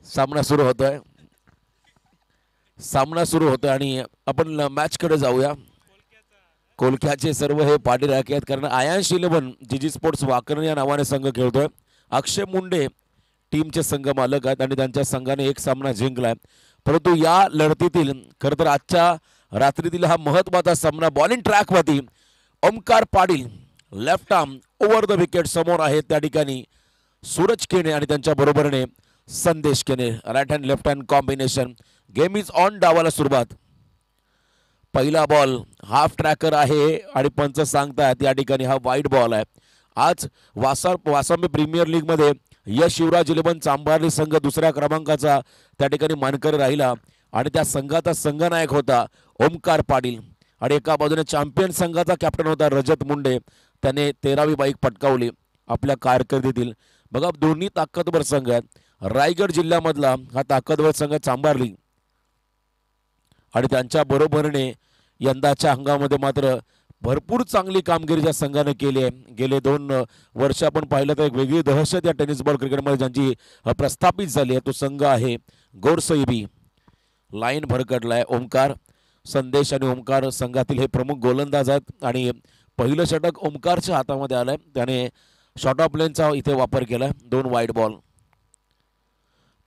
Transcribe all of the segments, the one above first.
सामना सुरू होतोय आणि आपण मॅच कडे जाऊया. कोलक्याचे सर्व हे पाठी राखे आहेत कारण आयांश 11 जीजी स्पोर्ट्स वाकरण या नावाने संघ खेळतोय. अक्षय मुंडे टीमचे संघ मालक आहेत आणि त्यांच्या संघाने एक सामना जिंकलाय. परंतु या लढतीतील खरं तर आजच्या रात्रीतील हा महत्त्वाचा सामना बॉलिंग ट्रॅकवरती Omkar Patil left arm over the wicket समोर आहेत. त्या ठिकाणी सूरज केने आणि त्यांच्या बरोबरीने Sandesh Kene right hand left hand combination. Game is on. डावाला सुरुवात. पहिला बॉल हाफ ट्रॅकर आहे आणि पंच सांगतायत या ठिकाणी हा वाईड बॉल आहे. आज वासंबी प्रीमियर लीग मध्ये यश शिवराज 11 चांभारली संघ दुसऱ्या क्रमांकाचा त्या ठिकाणी मानकरी राहिला आणि त्या संघाचा संघनायक होता ओमकार पाटील आणि एका बाजूने चॅम्पियन संघाचा कॅप्टन होता रजत मुंडे. त्याने 13वी बाईक पटकावली आपल्या कारकिर्दीतील. बघा दोन्ही ताकदवर संघ आहेत. रायगड जिल्ह्यामधला हा ताकदवर संघ चांभारली आणि त्यांच्या बरोबरीने यंदाच्या हंगामामध्ये मात्र भरपूर चांगली कामगिरी ज्या संघाने केली आहे. गेले 2 वर्ष आपण पाहिलं तर एक वेगळी दहशत या टेनिस बॉल क्रिकेटमध्ये ज्यांची प्रस्थापित झाली आहे तो संघ आहे गोरसईबी. लाईन भरकटलाय. ओमकार संदेश आणि ओमकार संघातील हे प्रमुख गोलंदाज आहेत आणि पहिलं षटक ओमकारच्या हातामध्ये आलंय. त्याने शॉर्ट ऑफ लेनचा इथे वापर केलाय. 2 वाईड बॉल.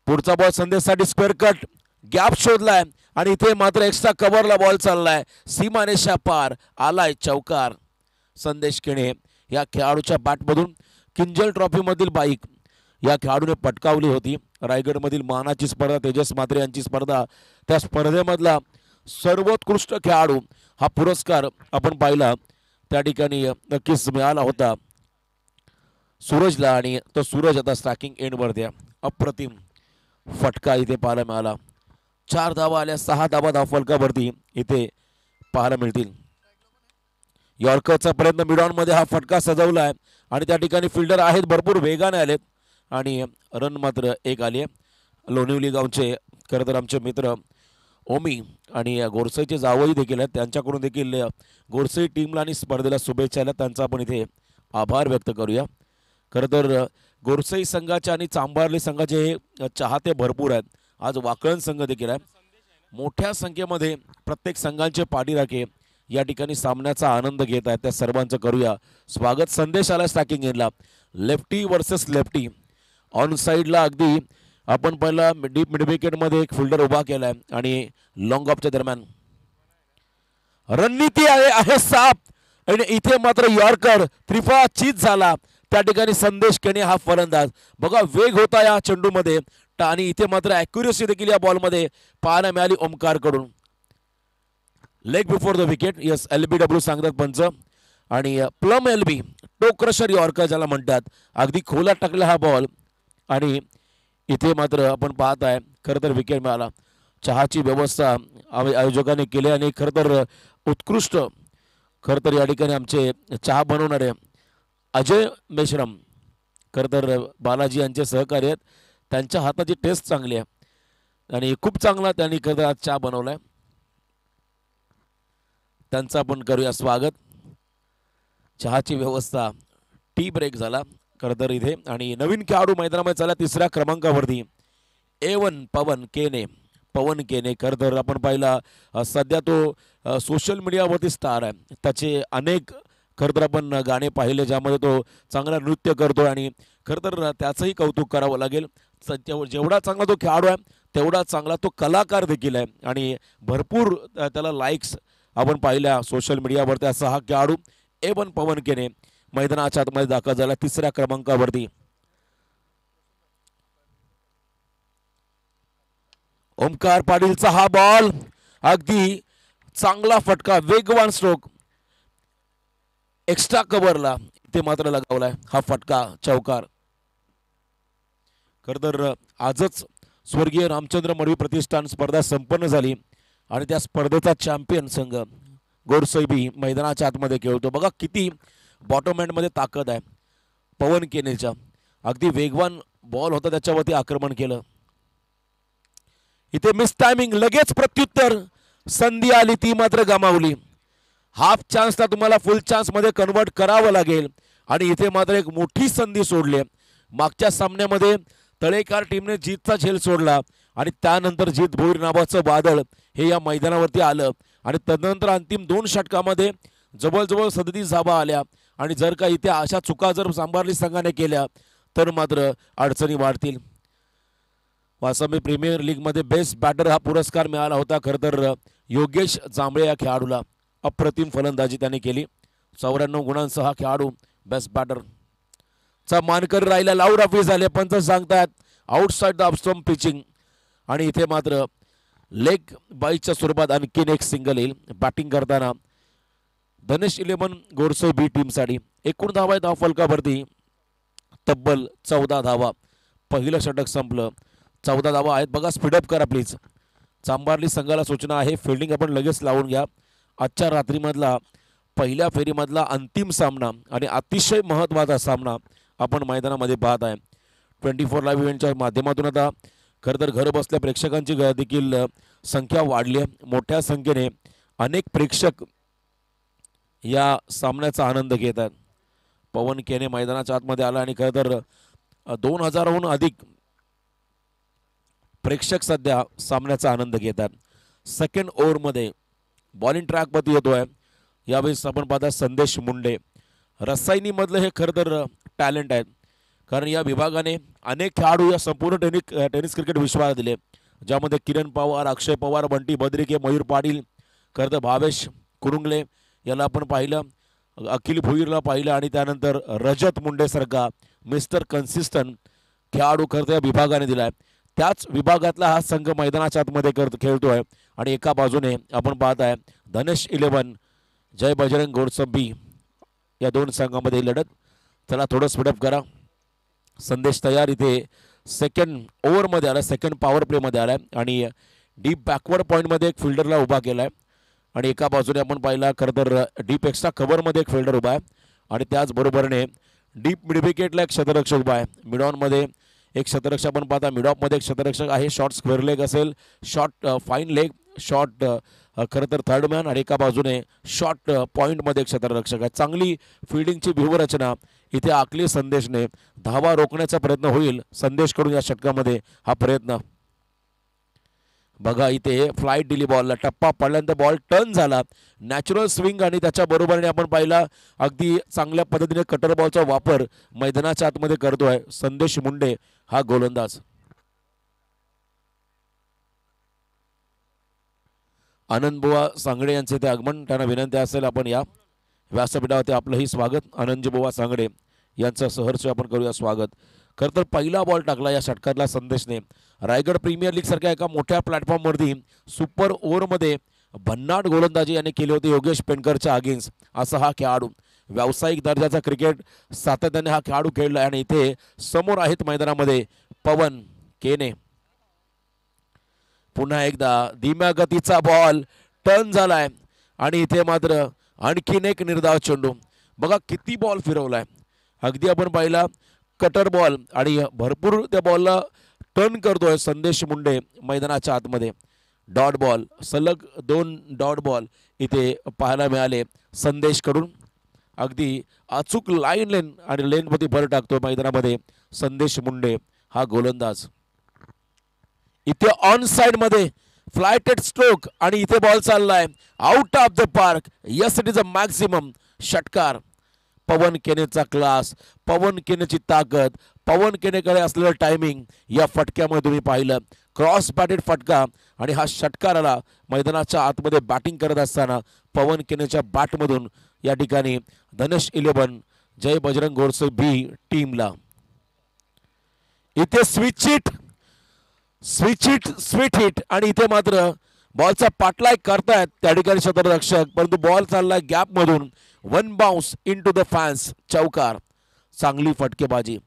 पुढचा बॉल संदेशसाठी स्क्वेअर कट गॅप शोधलाय आणि इथे मात्र एक्स्ट्रा कव्हरला बॉल चाललाय. सीमारेषा पार आलाय चौकार. संदेश केणे या खेळाडूच्या बॅटमधून किंजल ट्रॉफी मधील बाईक या खेळाडूने पटकावली होती. रायगडमधील मानाची स्पर्धा तेजस म्हात्रे यांची स्पर्धा त्या स्पर्धेमधला सर्वोत्कृष्ट खेळाडू हा पुरस्कार आपण पाहिला त्या ठिकाणी नक्कीच मिळाला होता सूरजला आणि तो सूरज आता स्ट्रायकिंग एंडवरती. अप्रतिम फटका इथे पाहायला मिळाला. 4 धावा आल्या. 6 धावा धावफलकावरती इथे पाहायला मिळतील. यॉर्करचा प्रयत्न मिडऑन मध्ये हा फटका सजवलाय आणि त्या ठिकाणी फिल्डर आहेत भरपूर वेगाने आलेत आणि रन मात्र एक आली आहे. लोणिवली गावचे खरं तर आमचे मित्र ओमी आणि गोरसईचे जावई देखील आहेत. त्यांच्याकडून देखील गोरसई टीमला आणि स्पर्धेला शुभेच्छा आल्या. त्यांचा आपण इथे आभार व्यक्त करूया. खरं तर गोरसई संघाचे आणि चांभारली संघाचे चाहते भरपूर आहेत. आज वाकळण संघ देखील आहे. मोठ्या संख्येमध्ये प्रत्येक संघांचे पाठीराखे या ठिकाणी सामन्याचा आनंद घेत आहेत. त्या सर्वांचं करूया स्वागत. संदेश आला स्ट्रायकिंग एंडला. लेफ्टी वर्सेस लेफ्टी ऑन साईडला अगदी आपण पहिला डीप मिड विकेटमध्ये एक फिल्डर उभा केलाय आणि लॉंग ऑफच्या दरम्यान रणनीती आहे साफ आणि इथे मात्र यॉर्कर त्रिफळा चीज झाला. त्या ठिकाणी संदेश केणे हा फलंदाज. बघा वेग होता या चेंडूमध्ये आणि इथे मात्र ॲक्युरेसी देखील या बॉलमध्ये पाहायला मिळाली ओमकारकडून. Leg before the wicket. Yes LBW सांगतात पंच आणि plum LB toe crusher yorker ज्याला म्हणतात. अगदी खोलात टाकला हा बॉल आणि इथे मात्र आपण पाहत आहे खरं तर विकेट मिळाला. चहाची व्यवस्था आयोजकांनी केली आणि खरं तर उत्कृष्ट खरं तर या ठिकाणी आमचे चहा बनवणारे अजय मेश्राम खरं तर बालाजी यांचे सहकारी आहेत. त्यांच्या हाताची टेस्ट चांगली आहे आणि खूप चांगला त्यांनी खरं तर आज चहा बनवलाय. त्यांचा आपण करूया स्वागत. चहाची व्यवस्था टी ब्रेक झाला खरं तर इथे आणि नवीन खेळाडू मैदानामध्ये चालला 3ऱ्या क्रमांकावरती A1 पवन केने. खरं तर आपण पाहिला सध्या तो सोशल मीडियावरती स्टार आहे. त्याचे अनेक खरं तर आपण गाणे पाहिले ज्यामध्ये तो चांगला नृत्य करतो आणि खरं तर त्याचंही कौतुक करावं लागेल. जेवढा चांगला तो खेळाडू आहे तेवढा चांगला तो कलाकार देखील आहे आणि भरपूर त्याला लाईक्स आपण पाहिल्या सोशल मीडियावरती. असा हा खेळाडू A1 पवन केने मैदानाच्या आतमध्ये दाखल झाला 3ऱ्या क्रमांकावरती. ओमकार पाटीलचा हा बॉल अगदी चांगला फटका वेगवान स्ट्रोक एक्स्ट्रा कव्हरला ते मात्र लगावलाय हा फटका चौकार. खरं तर आजच स्वर्गीय रामचंद्र मडवी प्रतिष्ठान स्पर्धा संपन्न झाली आणि त्या स्पर्धेचा चॅम्पियन संघ गोरसईबी मैदानाच्या आतमध्ये खेळतो. बघा किती बॉटम हँडमध्ये ताकद आहे पवन केनेच्या. अगदी वेगवान बॉल होता त्याच्यावरती आक्रमण केलं. इथे मिस टायमिंग लगेच प्रत्युत्तर संधी आली ती मात्र गमावली. हाफ चान्सला तुम्हाला फुल चान्स मध्ये कन्वर्ट करावं लागेल आणि इथे मात्र एक मोठी संधी सोडली. मागच्या सामन्यामध्ये तळेकर टीमने जीतचा झेल सोडला आणि त्यानंतर जीत भोईर नावाचं वादळ हे या मैदानावरती आलं आणि तदनंतर अंतिम 2 षटकामध्ये जवळजवळ 37 धावा आल्या आणि जर का इथे अशा चुका जर सांभारली संघाने केल्या तर मात्र अडचणी वाढतील. वासंबी प्रीमियर लीगमध्ये बेस्ट बॅटर हा पुरस्कार मिळाला होता. खरं तर योगेश जांभळे या खेळाडूला अप्रतिम फलंदाजी त्याने केली. 94 गुणांसह हा खेळाडू बेस्ट बॅटर चा मानकरी राहिला. लाऊड ऑफिस झाले, पंच सांगतात आउटसाइड द स्टंप पिचिंग आणि इथे मात्र लेग बाईच्या स्वरूपात आणखीन एक सिंगल येईल. बॅटिंग करताना धनेश 11 गोरसे बी टीमसाठी. एकूण धावा आहेत धावफलकावरती तब्बल 14 धावा. पहिलं षटक संपलं, 14 धावा आहेत. बघा, स्पीडअप करा प्लीज. चांबारली संघाला सूचना आहे, फिल्डिंग आपण लगेच लावून घ्या. आजच्या रात्रीमधला पहिल्या फेरीमधला अंतिम सामना आणि अतिशय महत्त्वाचा सामना आपण मैदानामध्ये पाहत आहे. 24 लाईव्ह इव्हेंटच्या माध्यमातून आता खरं तर घर बसल्या प्रेक्षकांची देखील संख्या वाढली आहे. मोठ्या संख्येने अनेक प्रेक्षक या सामन्याचा आनंद घेत आहेत. पवन केने मैदानाच्या आतमध्ये आला आणि खरं तर 2000हून अधिक प्रेक्षक सध्या सामन्याचा आनंद घेतात. सेकंड ओव्हरमध्ये बॉलिंग ट्रॅकवरती येतोय. यावेळेस आपण पाहता संदेश मुंडे. रसायनीमधलं हे खरं तर टॅलेंट आहेत, कारण या विभागाने अनेक खेळाडू या संपूर्ण टेनिस क्रिकेट विश्वाला दिले, ज्यामध्ये किरण पवार, अक्षय पवार, बंटी बद्रिके, मयूर पाटील, खरं तर भावेश कुरुंगले याला आपण पाहिलं, अखिल भोईरला पाहिलं आणि त्यानंतर रजत मुंडेसारखा मिस्टर कन्सिस्टंट खेळाडू खरं तर या विभागाने दिलाय. त्याच विभागातला हा संघ मैदानाच्या आतमध्ये खेळतोय आणि एका बाजूने आपण पाहत आहे धनेश 11 जय बजरंग गोडसंबी या दोन संघामध्ये लढत. चला थोडं स्पीडअप करा. संदेश तयार इथे सेकंड ओव्हरमध्ये आला, सेकंड पॉवर प्लेमध्ये आला आणि डीप बॅकवर्ड पॉईंटमध्ये एक फिल्डरला उभा केला आहे आणि एका बाजूने आपण पाहिला खरं तर डीप एक्स्ट्रा कव्हरमध्ये एक फिल्डर उभा आहे आणि त्याचबरोबरने डीप मिड विकेटला एक शतरक्षक उभा आहे. मिडॉनमध्ये एक शतरक्षक आपण पाहता, मिडॉपमध्ये एक शतरक्षक आहे. शॉर्ट स्क्वेअर लेग असेल, शॉर्ट फाईन लेग, शॉर्ट खरं तर थर्ड मॅन आणि एका बाजूने शॉर्ट पॉईंटमध्ये एक शतरक्षक आहे. चांगली फिल्डिंगची व्यूहरचना इथे आखली संदेशने. धावा रोखण्याचा प्रयत्न होईल संदेशकडून या षटकामध्ये. हा प्रयत्न बघा, इथे फ्लाईट दिली बॉलला, टप्पा पडल्यानंतर बॉल टर्न झाला, नॅचरल स्विंग आणि त्याच्या बरोबरीने आपण पाहिला अगदी चांगल्या पद्धतीने कटर बॉलचा वापर मैदानाच्या आतमध्ये करतोय संदेश मुंडे हा गोलंदाज. आनंदबुवा सांगडे यांचे ते आगमन, त्यांना विनंती असेल आपण या व्यासपीठावरती आपलंही स्वागत. आनंदबुवा सांगडे यांचं सहर्ष आपण करूया स्वागत. खरं तर पहिला बॉल टाकला या षटकातला संदेशने. रायगड प्रीमियर लीग सारख्या एका मोठ्या प्लॅटफॉर्मवरती सुपर ओव्हरमध्ये भन्नाट गोलंदाजी याने केली होती योगेश पेंडकरच्या अगेन्स्ट. असा हा खेळाडू व्यावसायिक दर्जाचा क्रिकेट सातत्याने हा खेळाडू खेळला आणि इथे समोर आहेत मैदानामध्ये पवन केने. पुन्हा एकदा धीम्या गतीचा बॉल टर्न झालाय आणि इथे मात्र आणखीन एक निर्धाव चेंडू. बघा किती बॉल फिरवलाय, अगदी आपण पाहिला कटर बॉल आणि भरपूर त्या बॉलला टर्न करतोय संदेश मुंडे मैदानाच्या आतमध्ये. डॉट बॉल, सलग 2 डॉट बॉल इथे पाहायला मिळाले संदेशकडून. अगदी अचूक लेन आणि लेनमध्ये भर टाकतोय मैदानामध्ये संदेश मुंडे हा गोलंदाज. इथे ऑन साइड मध्ये फ्लायटेड स्ट्रोक आणि इथे बॉल चाललाय out of the park. Yes, it is a maximum. षटकार. पवन केनेचा क्लास, पवन केनेची ताकद, पवन केनेकडे असलेलं टायमिंग या फटक्यामध्ये तुम्ही पाहिलं. क्रॉस बॅटेड फटका आणि हा षटकार आला मैदानाच्या आतमध्ये बॅटिंग करत असताना पवन केनेच्या बॅटमधून या ठिकाणी धनेश 11 जय बजरंग गोडसे बी टीमला. इथे स्विच हिट आणि इथे मात्र बॉलचा पाठलाग करतायत त्या ठिकाणी शतरक्षक, परंतु बॉल चाललाय गॅप मधून. 1 बाउन्स इनटू द फॅन्स. चौकार. चांगली फटकेबाजी.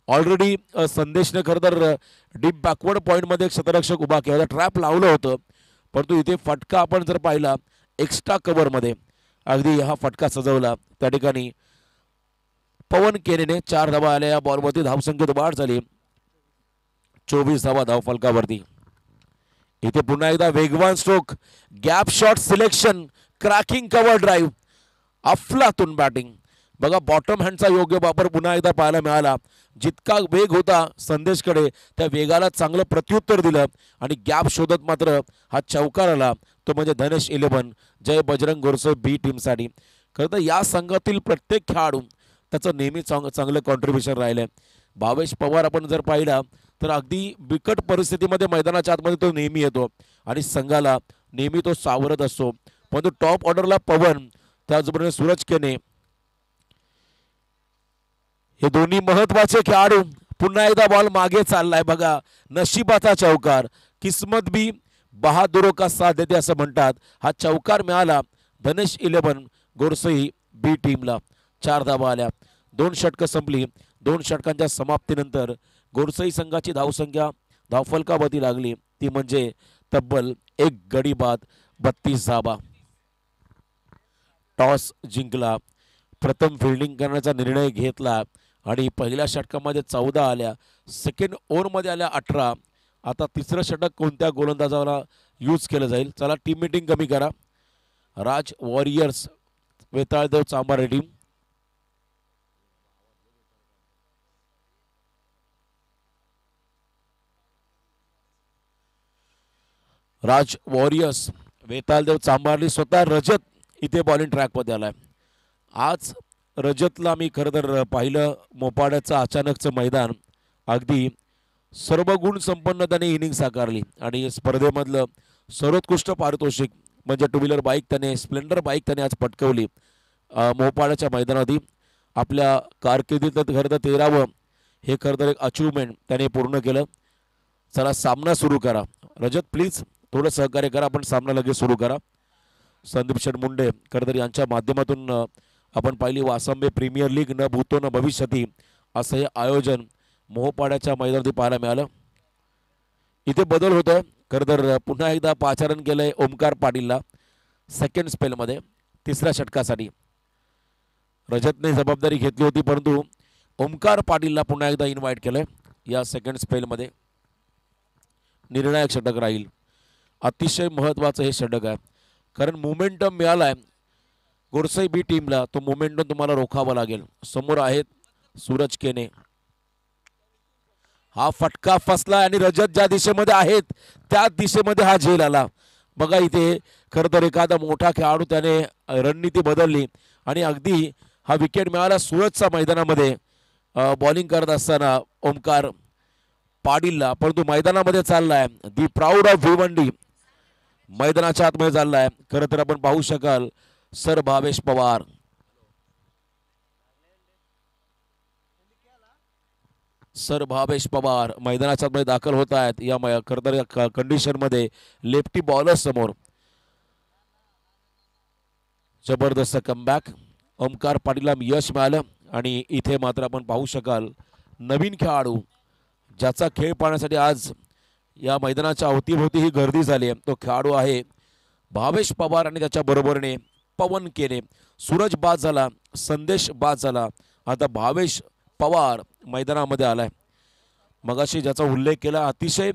ऑलरेडी संदेशने खरं तर डीप बॅकवर्ड पॉईंटमध्ये एक शतरक्षक उभा केला, ट्रॅप लावलं होतं, परंतु इथे फटका आपण जर पाहिला एक्स्ट्रा कव्हरमध्ये अगदी हा फटका सजवला. त्या ठिकाणी पवन केनेने 4 धावा आल्या. या बॉलवरती धावसंख्येत वाढ झाली, 24 धावा धावफलकावरती. इथे पुन्हा एकदा वेगवान stroke, gap shot selection, cracking cover drive, अफलातून बॅटिंग. बघा बॉटम हँडचा योग्य वापर पुन्हा एकदा पाहायला मिळाला. जितका वेग होता संदेशकडे त्या वेगाला चांगलं प्रत्युत्तर दिलं आणि गॅप शोधत मात्र हा चौकार आला, तो म्हणजे धनेश 11 जय बजरंग गोरसे बी टीमसाठी. खरं तर या संघातील प्रत्येक खेळाडू त्याचं नेहमी चांगलं कॉन्ट्रीब्युशन राहिलं. भावेश पवार आपण जर पाहिला तर अगदी बिकट परिस्थितीमध्ये मैदानाच्या आतमध्ये तो नेहमी येतो आणि संघाला नेहमी तो सावरत असतो. परंतु टॉप ऑर्डरला पवन, त्याचबरोबर सूरज केने हे दोन्ही महत्वाचे खेळाडू. पुन्हा एकदा बॉल मागे चाललाय बघा. नशिबाचा चौकार, किस्मत भी बहादुरो का साथ देते असं म्हणतात. हा चौकार मिळाला धनेश 11 गोरसई बी टीमला. 4 धावा आल्या. 2 षटकं संपली. 2 षटकांच्या समाप्तीनंतर गोरसई संघाची धावसंख्या धावफलकावरती लागली, ती म्हणजे तब्बल 1 गडी बाद 32 धावा. टॉस जिंकला, प्रथम फिल्डिंग करण्याचा निर्णय घेतला आणि पहिल्या षटकामध्ये 14 आल्या, सेकंड ओव्हरमध्ये आल्या 18. आता तिसरं षटक कोणत्या गोलंदाजाला यूज केलं जाईल? चला टीम मीटिंग कमी करा. राज वॉरियर्स वेताळदेव चांभारे टीम, राज वॉरियर्स वेताळदेव चांभारली. स्वतः रजत इथे बॉलिंग ट्रॅकमध्ये आलाय. आज रजतला मी खरं तर पाहिलं, मोपाड्याचं अचानकचं मैदान, अगदी सर्व गुण संपन्न त्याने इनिंग साकारली आणि स्पर्धेमधलं सर्वोत्कृष्ट पारितोषिक म्हणजे टू व्हीलर बाईक त्याने, स्प्लेंडर बाईक त्याने आज पटकवली मोपाड्याच्या मैदानावरती. आपल्या कारकिर्दीत खरं तर 13वं हे खरं तर एक अचिव्हमेंट त्याने पूर्ण केलं. चला सामना सुरू करा. रजत प्लीज थोडं सहकार्य करा, आपण सामना लगेच सुरू करा. संदीप शेठ मुंडे खरं तर यांच्या माध्यमातून आपण पाहिली वासंबे प्रीमियर लीग न भूतो न भविष्यती असं हे आयोजन मोहपाड्याच्या मैदानात पाहायला मिळालं. इथे बदल होतोय खरं तर. पुन्हा एकदा पाचारण केलंय ओमकार पाटीलला सेकंड स्पेलमध्ये, तिसऱ्या षटकासाठी. रजतने जबाबदारी घेतली होती, परंतु ओमकार पाटीलला पुन्हा एकदा इन्व्हाइट केलंय या सेकंड स्पेलमध्ये. निर्णायक षटक राहील. अतिशय महत्त्वाचं हे षटक आहे, कारण मोमेंटम मिळालाय गोरसई बी टीमला. तो मोमेंटम तुम्हाला रोखावा लागेल. समोर आहेत सूरज केने. हा फटका फसला आणि रजत ज्या दिशेमध्ये आहेत त्या दिशेमध्ये हा झेल आला. बघा इथे खरं तर एखादा मोठा खेळाडू त्याने रणनीती बदलली आणि अगदी हा विकेट मिळाला सूरजच्या मैदानामध्ये बॉलिंग करत असताना ओमकार पाटीलला. परंतु मैदानामध्ये चाललाय दी प्राऊड ऑफ भिवंडी, मैदानाच्या आतमध्ये चाललाय. खरं तर आपण पाहू शकाल सर भावेश पवार, सर भावेश पवार मैदानाच्या आतमध्ये दाखल होत आहेत. या खरं तर या कंडिशनमध्ये लेफ्टी बॉलर समोर जबरदस्त कमबॅक. ओमकार पाटीलला यश मिळालं आणि इथे मात्र आपण पाहू शकाल नवीन खेळाडू ज्याचा खेळ पाहण्यासाठी आज या मैदानाच्या अवतीभोवती ही गर्दी झाली आहे. तो खेळाडू आहे भावेश पवार आणि त्याच्या बरोबरीने पवन केने. सूरज बाद झाला, संदेश बाद झाला, आता भावेश पवार मैदानामध्ये आलाय. मगाशी ज्याचा उल्लेख केला, अतिशय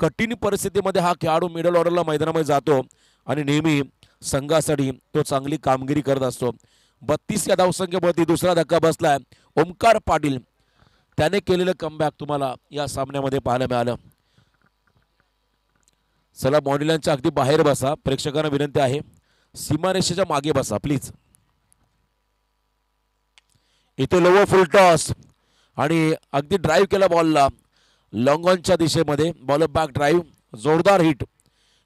कठीण परिस्थितीमध्ये हा खेळाडू मिडल ऑर्डरला मैदानामध्ये जातो आणि नेहमी संघासाठी तो चांगली कामगिरी करत असतो. 32 या धावसंख्येवरती दुसरा धक्का बसलाय ओमकार पाटील. त्याने केलेलं कमबॅक तुम्हाला या सामन्यामध्ये पाहायला मिळालं. चला मॉनिलांच्या अगदी बाहेर बसा. प्रेक्षकांना विनंती आहे सीमारेषेच्या मागे बसा प्लीज. इथे लोवर फुल टॉस आणि अगदी ड्राईव्ह केला बॉलला लॉंग ऑनच्या दिशेमध्ये. बॉलर बॅक ड्राईव्ह, जोरदार हिट.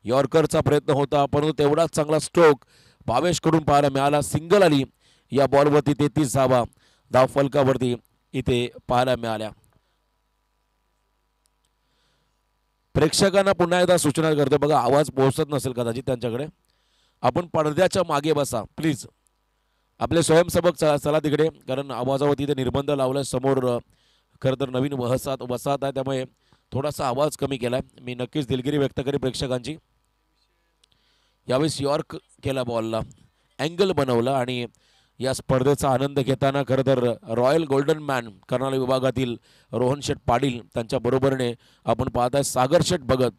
यॉर्करचा प्रयत्न होता, परंतु तेवढाच चांगला स्ट्रोक भावेशकडून पाहायला मिळाला. सिंगल आली या बॉलवरती. 33 धावा धावफलकावरती इथे पाहायला मिळाल्या. प्रेक्षकांना पुन्हा एकदा सूचना करतो, बघा आवाज पोहोचत नसेल कदाचित त्यांच्याकडे, आपण पडद्याच्या मागे बसा प्लीज. आपले स्वयंसेवक चला तिकडे, कारण आवाजावरती इथे निर्बंध लावलाय. समोर खरं तर नवीन वसाहत आहे, त्यामुळे थोडासा आवाज कमी केलाय. मी नक्कीच दिलगिरी व्यक्त करेन प्रेक्षकांची. यावेळेस यॉर्क केला बॉलला, अँगल बनवला आणि या स्पर्धेचा आनंद घेताना खरं तर रॉयल गोल्डन मॅन कर्नाल विभागातील रोहन शेठ पाटील त्यांच्या बरोबरीने आपण पाहताय सागर शेठ भगत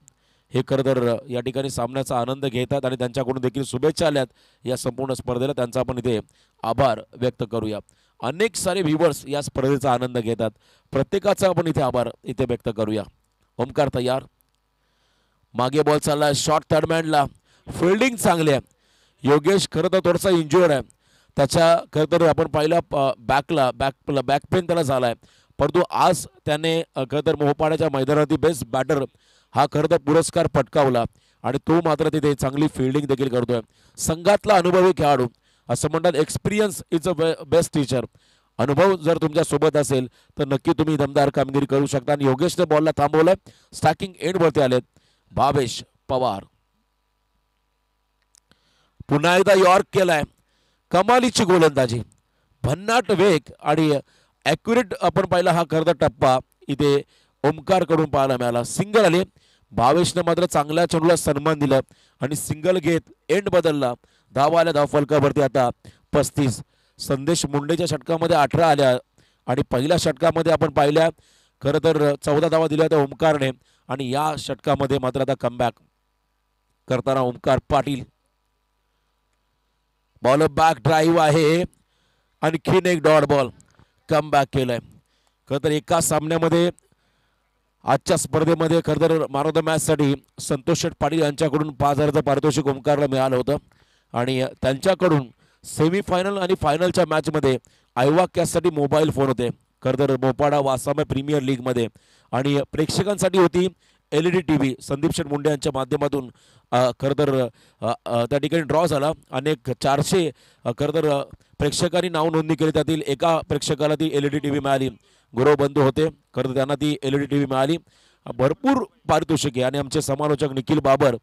हे खरं तर या ठिकाणी सामन्याचा आनंद घेतात आणि त्यांच्याकडून देखील शुभेच्छा आल्यात या संपूर्ण स्पर्धेला. त्यांचा आपण इथे आभार व्यक्त करूया. अनेक सारे व्ह्युअर्स या स्पर्धेचा आनंद घेतात. प्रत्येकाचा आपण इथे आभार इथे व्यक्त करूया. ओमकार तयार, मागे बॉल चालला, शॉर्ट थर्ड मॅनला, फिल्डिंग चांगली आहे. योगेश खरं तर थोडासा इंज्युअर्ड आहे, त्याच्या खरं तर आपण पाहिलं बॅक पेन त्याला झाला आहे, परंतु आज त्याने खरं तर मोहपाड्याच्या मैदानातील बेस्ट बॅटर हा खरं तर पुरस्कार पटकावला आणि तो मात्र तिथे चांगली फिल्डिंग देखील करतोय. संघातला अनुभवी खेळाडू, असं म्हणतात experience is a best teacher. अनुभव जर तुमच्या सोबत असेल तर नक्की तुम्ही दमदार कामगिरी करू शकता. आणि योगेशने बॉलला थांबवलंय, स्टॅकिंग एंडवरती आलेत भावेश पवार. पुन्हा एकदा यॉर्क केलाय, कमालीची गोलंदाजी, भन्नाट वेग आणि ॲक्युरेट आपण पाहिला हा खरं तर टप्पा इथे ओमकार कडून पाहायला मिळाला. सिंगल आले, भावेशनं मात्र चांगल्या चेंडूला सन्मान दिला आणि सिंगल घेत एंड बदलला. धावा आल्या धावफलकावरती आता 35. संदेश मुंडेच्या षटकामध्ये 18 आल्या आणि पहिल्या षटकामध्ये आपण पाहिल्या खरं तर 14 धावा दिल्या त्या ओमकारने आणि या षटकामध्ये मात्र आता कमबॅक करताना Omkar Patil. Ball back drive आहे, आणखीन एक डॉट बॉल, कमबॅक केलंय. खरं तर एका सामन्यामध्ये आजच्या स्पर्धेमध्ये खरं तर मॅन ऑफ द मॅचसाठी संतोष शेठ पाटील यांच्याकडून 5,000चं पारितोषिक ओमकारला मिळालं होतं आणि त्यांच्याकडून सेमीफायनल आणि फायनलच्या मॅचमध्ये आयवा कॅचसाठी मोबाईल फोन होते खरं तर मोपाडा वासामे प्रीमियर लीगमध्ये आणि प्रेक्षकांसाठी होती LED TV. संदीप शेठ मुंडे यांच्या माध्यमातून खरं तर त्या ठिकाणी ड्रॉ झाला. अनेक 400 खरं तर प्रेक्षकांनी नाव नोंदणी केली, त्यातील एका प्रेक्षकाला ती LED TV मिळाली. गुरव बंधू होते खरं तर त्यांना ती LED TV मिळाली. भरपूर पारितोषिके आणि आमचे समालोचक निखिल बाबर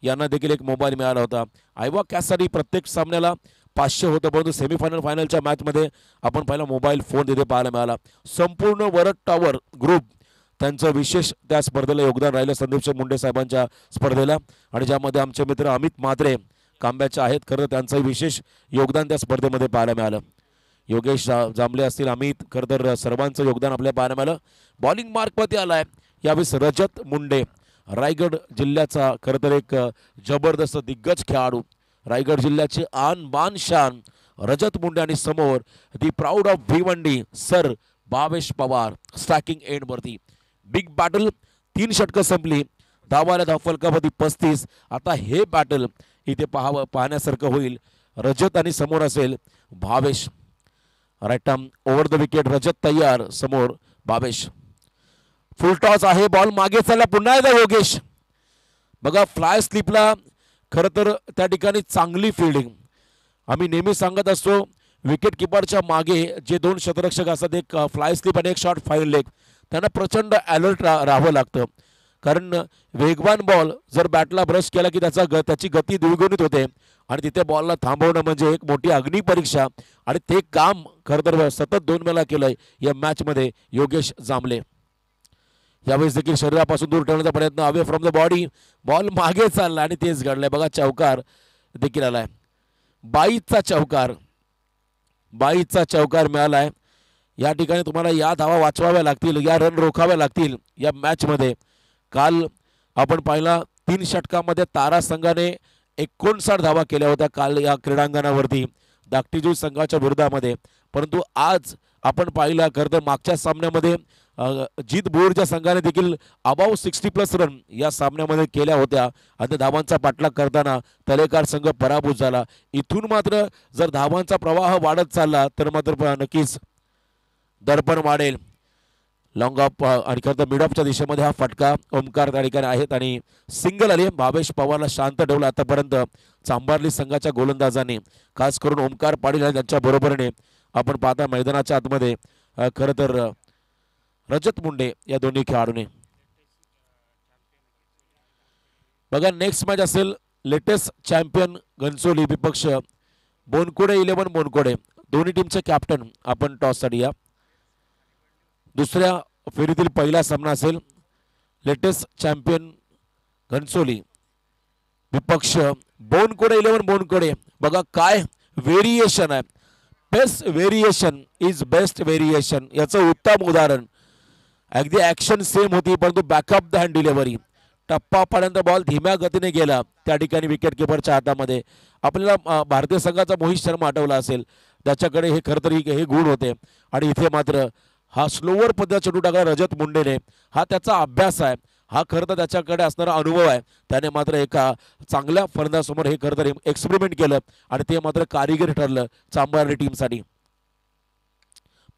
यांना देखील एक मोबाईल मिळाला होता. आयवा कॅचसाठी प्रत्येक सामन्याला 500 होतं, परंतु सेमीफायनल फायनलच्या मॅचमध्ये आपण पहिला मोबाईल फोन तिथे पाहायला मिळाला. संपूर्ण वरद टॉवर ग्रुप त्यांचं विशेष त्या स्पर्धेला योगदान राहिलं संदीप मुंडे साहेबांच्या स्पर्धेला आणि ज्यामध्ये आमचे मित्र अमित म्हात्रे कांब्याचे आहेत. खरं त्यांचं विशेष योगदान त्या स्पर्धेमध्ये पाहायला मिळालं. योगेश जांभळे असतील, अमित, खरं तर सर्वांचं योगदान आपल्याला पाहायला मिळालं. बॉलिंग मार्कमध्ये आलाय यावेळेस रजत मुंडे, रायगड जिल्ह्याचा खरं तर एक जबरदस्त दिग्गज खेळाडू, रायगड जिल्ह्याचे आन बान शान रजत मुंडे आणि समोर the proud of Bhiwandi sir Bhavesh Pawar. Striking एंडवरती बिग बॅटल, 3 षटकं संपली, धावाला धावफलकावरती 35. आता हे बॅटल इथे पाहण्यासारखं होईल. रजत आणि समोर असेल Bhavesh. Right arm over the wicket, Rajat तयार, समोर भावेश. फुल टॉस आहे, बॉल मागे चालला, पुन्हा एकदा योगेश. बघा फ्लाय स्लिपला खरं तर त्या ठिकाणी चांगली फिल्डिंग. आम्ही नेहमी सांगत असतो विकेट किपरच्या मागे जे 2 शतरक्षक असतात, एक फ्लाय स्लिप आणि एक शॉर्ट फाईन लेग, त्यांना प्रचंड अलर्ट राहावं लागतं. कारण वेगवान बॉल जर बॅटला ब्रश केला की त्याची गती द्विगुणित होते आणि तिथे बॉलला थांबवणं म्हणजे एक मोठी अग्निपरीक्षा आणि ते काम खरं तर सतत 2 वेळा केलंय या मॅचमध्ये योगेश जांभळे. यावेळेस देखील शरीरापासून दूर ठेवण्याचा प्रयत्न, away from the body, ball मागे चालला आणि तेच घडलंय. बघा चौकार देखील आलाय, 22चा चौकार मिळालाय. या ठिकाणी तुम्हाला या धावा वाचवाव्या लागतील, या रन रोखाव्या लागतील या मॅचमध्ये. काल आपण पाहिला 3 षटकामध्ये तारा संघाने 59 धावा केल्या होत्या काल या क्रीडांगणावरती दाकटीजू संघाच्या विरोधामध्ये, परंतु आज आपण पाहिला खरं तर मागच्या सामन्यामध्ये जीत बोरच्या संघाने देखील अबाव 60+ रन या सामन्यामध्ये केल्या होत्या आणि धावांचा पाठलाग करताना तलेकार संघ पराभूत झाला. इथून मात्र जर धावांचा प्रवाह वाढत चालला तर मात्र नक्कीच दर्पण वाढेल. लॉंग ऑफ आणि खरं तर मिड ऑफच्या दिशेमध्ये हा फटका ओमकार त्या ठिकाणी आहेत आणि सिंगल आले. भावेश पवारला शांत ठेवलं आतापर्यंत चांभारली संघाच्या गोलंदाजाने, खास करून ओमकार पाटील आणि त्यांच्या बरोबरीने आपण पाहता मैदानाच्या आतमध्ये खरं तर रजत मुंडे या दोन्ही खेळाडूने. बघा नेक्स्ट मॅच असेल लेटेस्ट चॅम्पियन घनसोली विपक्ष बोनकोडे 11 बोनकोडे, दोन्ही टीमचे कॅप्टन आपण टॉससाठी या. दुसऱ्या फेरीतील पहिला सामना असेल लेटेस्ट चॅम्पियन घनसोली विपक्ष बोनकोडे 11 बोनकोडे. बघा काय व्हेरिएशन आहे, best variation is best variation, याचं उत्तम उदाहरण. अगदी ॲक्शन सेम होती परंतु बॅकअप द हँड डिलिव्हरी, टप्पापर्यंत बॉल धीम्या गतीने गेला त्या ठिकाणी विकेट किपरच्या हातामध्ये. आपल्याला भारतीय संघाचा मोहित शर्मा आठवला असेल, त्याच्याकडे हे खरं तर हे गुण होते आणि इथे मात्र हा स्लोवर पद्धत चेंडू टाकला रजत मुंडेने. हा त्याचा अभ्यास आहे, हा खरं तर त्याच्याकडे असणारा अनुभव आहे. त्याने मात्र एका चांगल्या फलंदाजासमोर हे खरं तर एक्सपेरिमेंट केलं आणि ते मात्र कारिगिर ठरलं चांभारली टीमसाठी.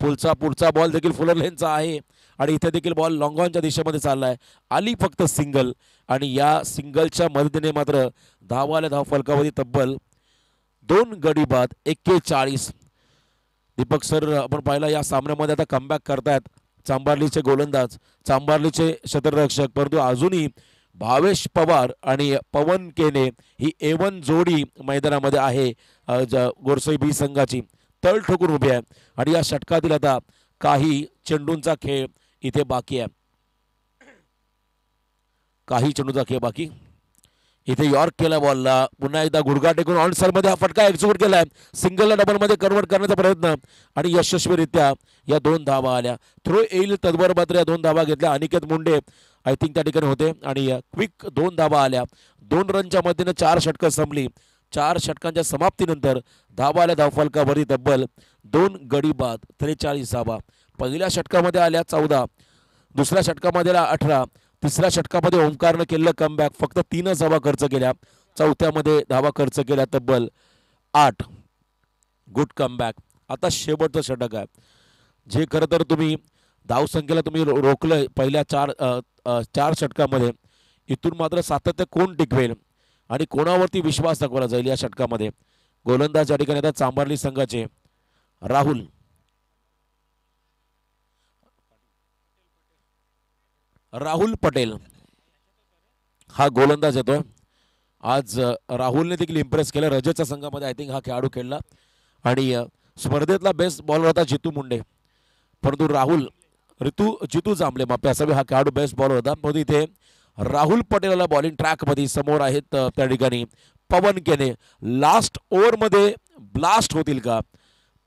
पुढचा बॉल देखील फुलर लेनचा आहे आणि इथे देखील बॉल लॉंगॉनच्या दिशेमध्ये चाललाय. आली फक्त सिंगल आणि या सिंगलच्या मदतीने मात्र धावाला धाव फलकावधी तब्बल 2 गडी बाद 41. दीपक सर आपण पाहिला या सामन्यामध्ये आता कमबॅक करतायत चांभारलीचे गोलंदाज, चांभारलीचे क्षेत्ररक्षक, परंतु अजूनही भावेश पवार आणि पवन केने ही A1 जोडी मैदानामध्ये आहे गोरसई बी संघाची. तळ ठोकून उभी आहे आणि या षटकातील आता काही चेंडूंचा खेळ इथे बाकी आहे. काही चेंडूचा खेळ बाकी. इथे यॉर्क केला बॉलला, पुन्हा एकदा गुडघा टेकून ऑनसाइड मध्ये हा फटका एक्झिक्यूट केलाय. सिंगलला डबल मध्ये कन्वर्ट करण्याचा प्रयत्न आणि यशस्वीरित्या या 2 धावा आल्या. थ्रो येईल तद्भर मात्र या 2 धावा घेतल्या. अनिकेत मुंडे आय थिंक त्या ठिकाणी होते आणि क्विक 2 धावा आल्या. 2 रनच्या मदतीने 4 षटकं संपली. 4 षटकांच्या समाप्तीनंतर धावा आल्या धावफलकावरती तब्बल 2 गडी बाद 43 धावा. पहिल्या षटकामध्ये आल्या 14, दुसऱ्या षटकामध्ये आल्या 18, तिसऱ्या षटकामध्ये ओंकारनं केलेलं कमबॅक फक्त 3 धावा खर्च केल्या. चौथ्यामध्ये धावा खर्च केल्या तब्बल 8. Good comeback. आता शेवटचं षटक आहे जे खरं तर तुम्ही धावसंख्येला तुम्ही रोखलं पहिल्या 4 षटकामध्ये. इथून मात्र सातत्य कोण टिकवेल आणि कोणावरती विश्वास दाखवला जाईल या षटकामध्ये. गोलंदाज या ठिकाणी आता चांभारली संघाचे राहुल पटेल हा गोलंदाज येतोय. आज राहुलने देखील इम्प्रेस केलं. रजतच्या संघामध्ये आय थिंक हा खेळाडू खेळला आणि स्पर्धेतला बेस्ट बॉलर होता जितू मुंडे, परंतु राहुल जितू जांभळे मापे असावे हा खेळाडू बेस्ट बॉलर होता. परंतु इथे राहुल पटेलला बॉलिंग ट्रॅकमध्ये समोर आहेत त्या ठिकाणी पवन केने. लास्ट ओव्हरमध्ये ब्लास्ट होतील का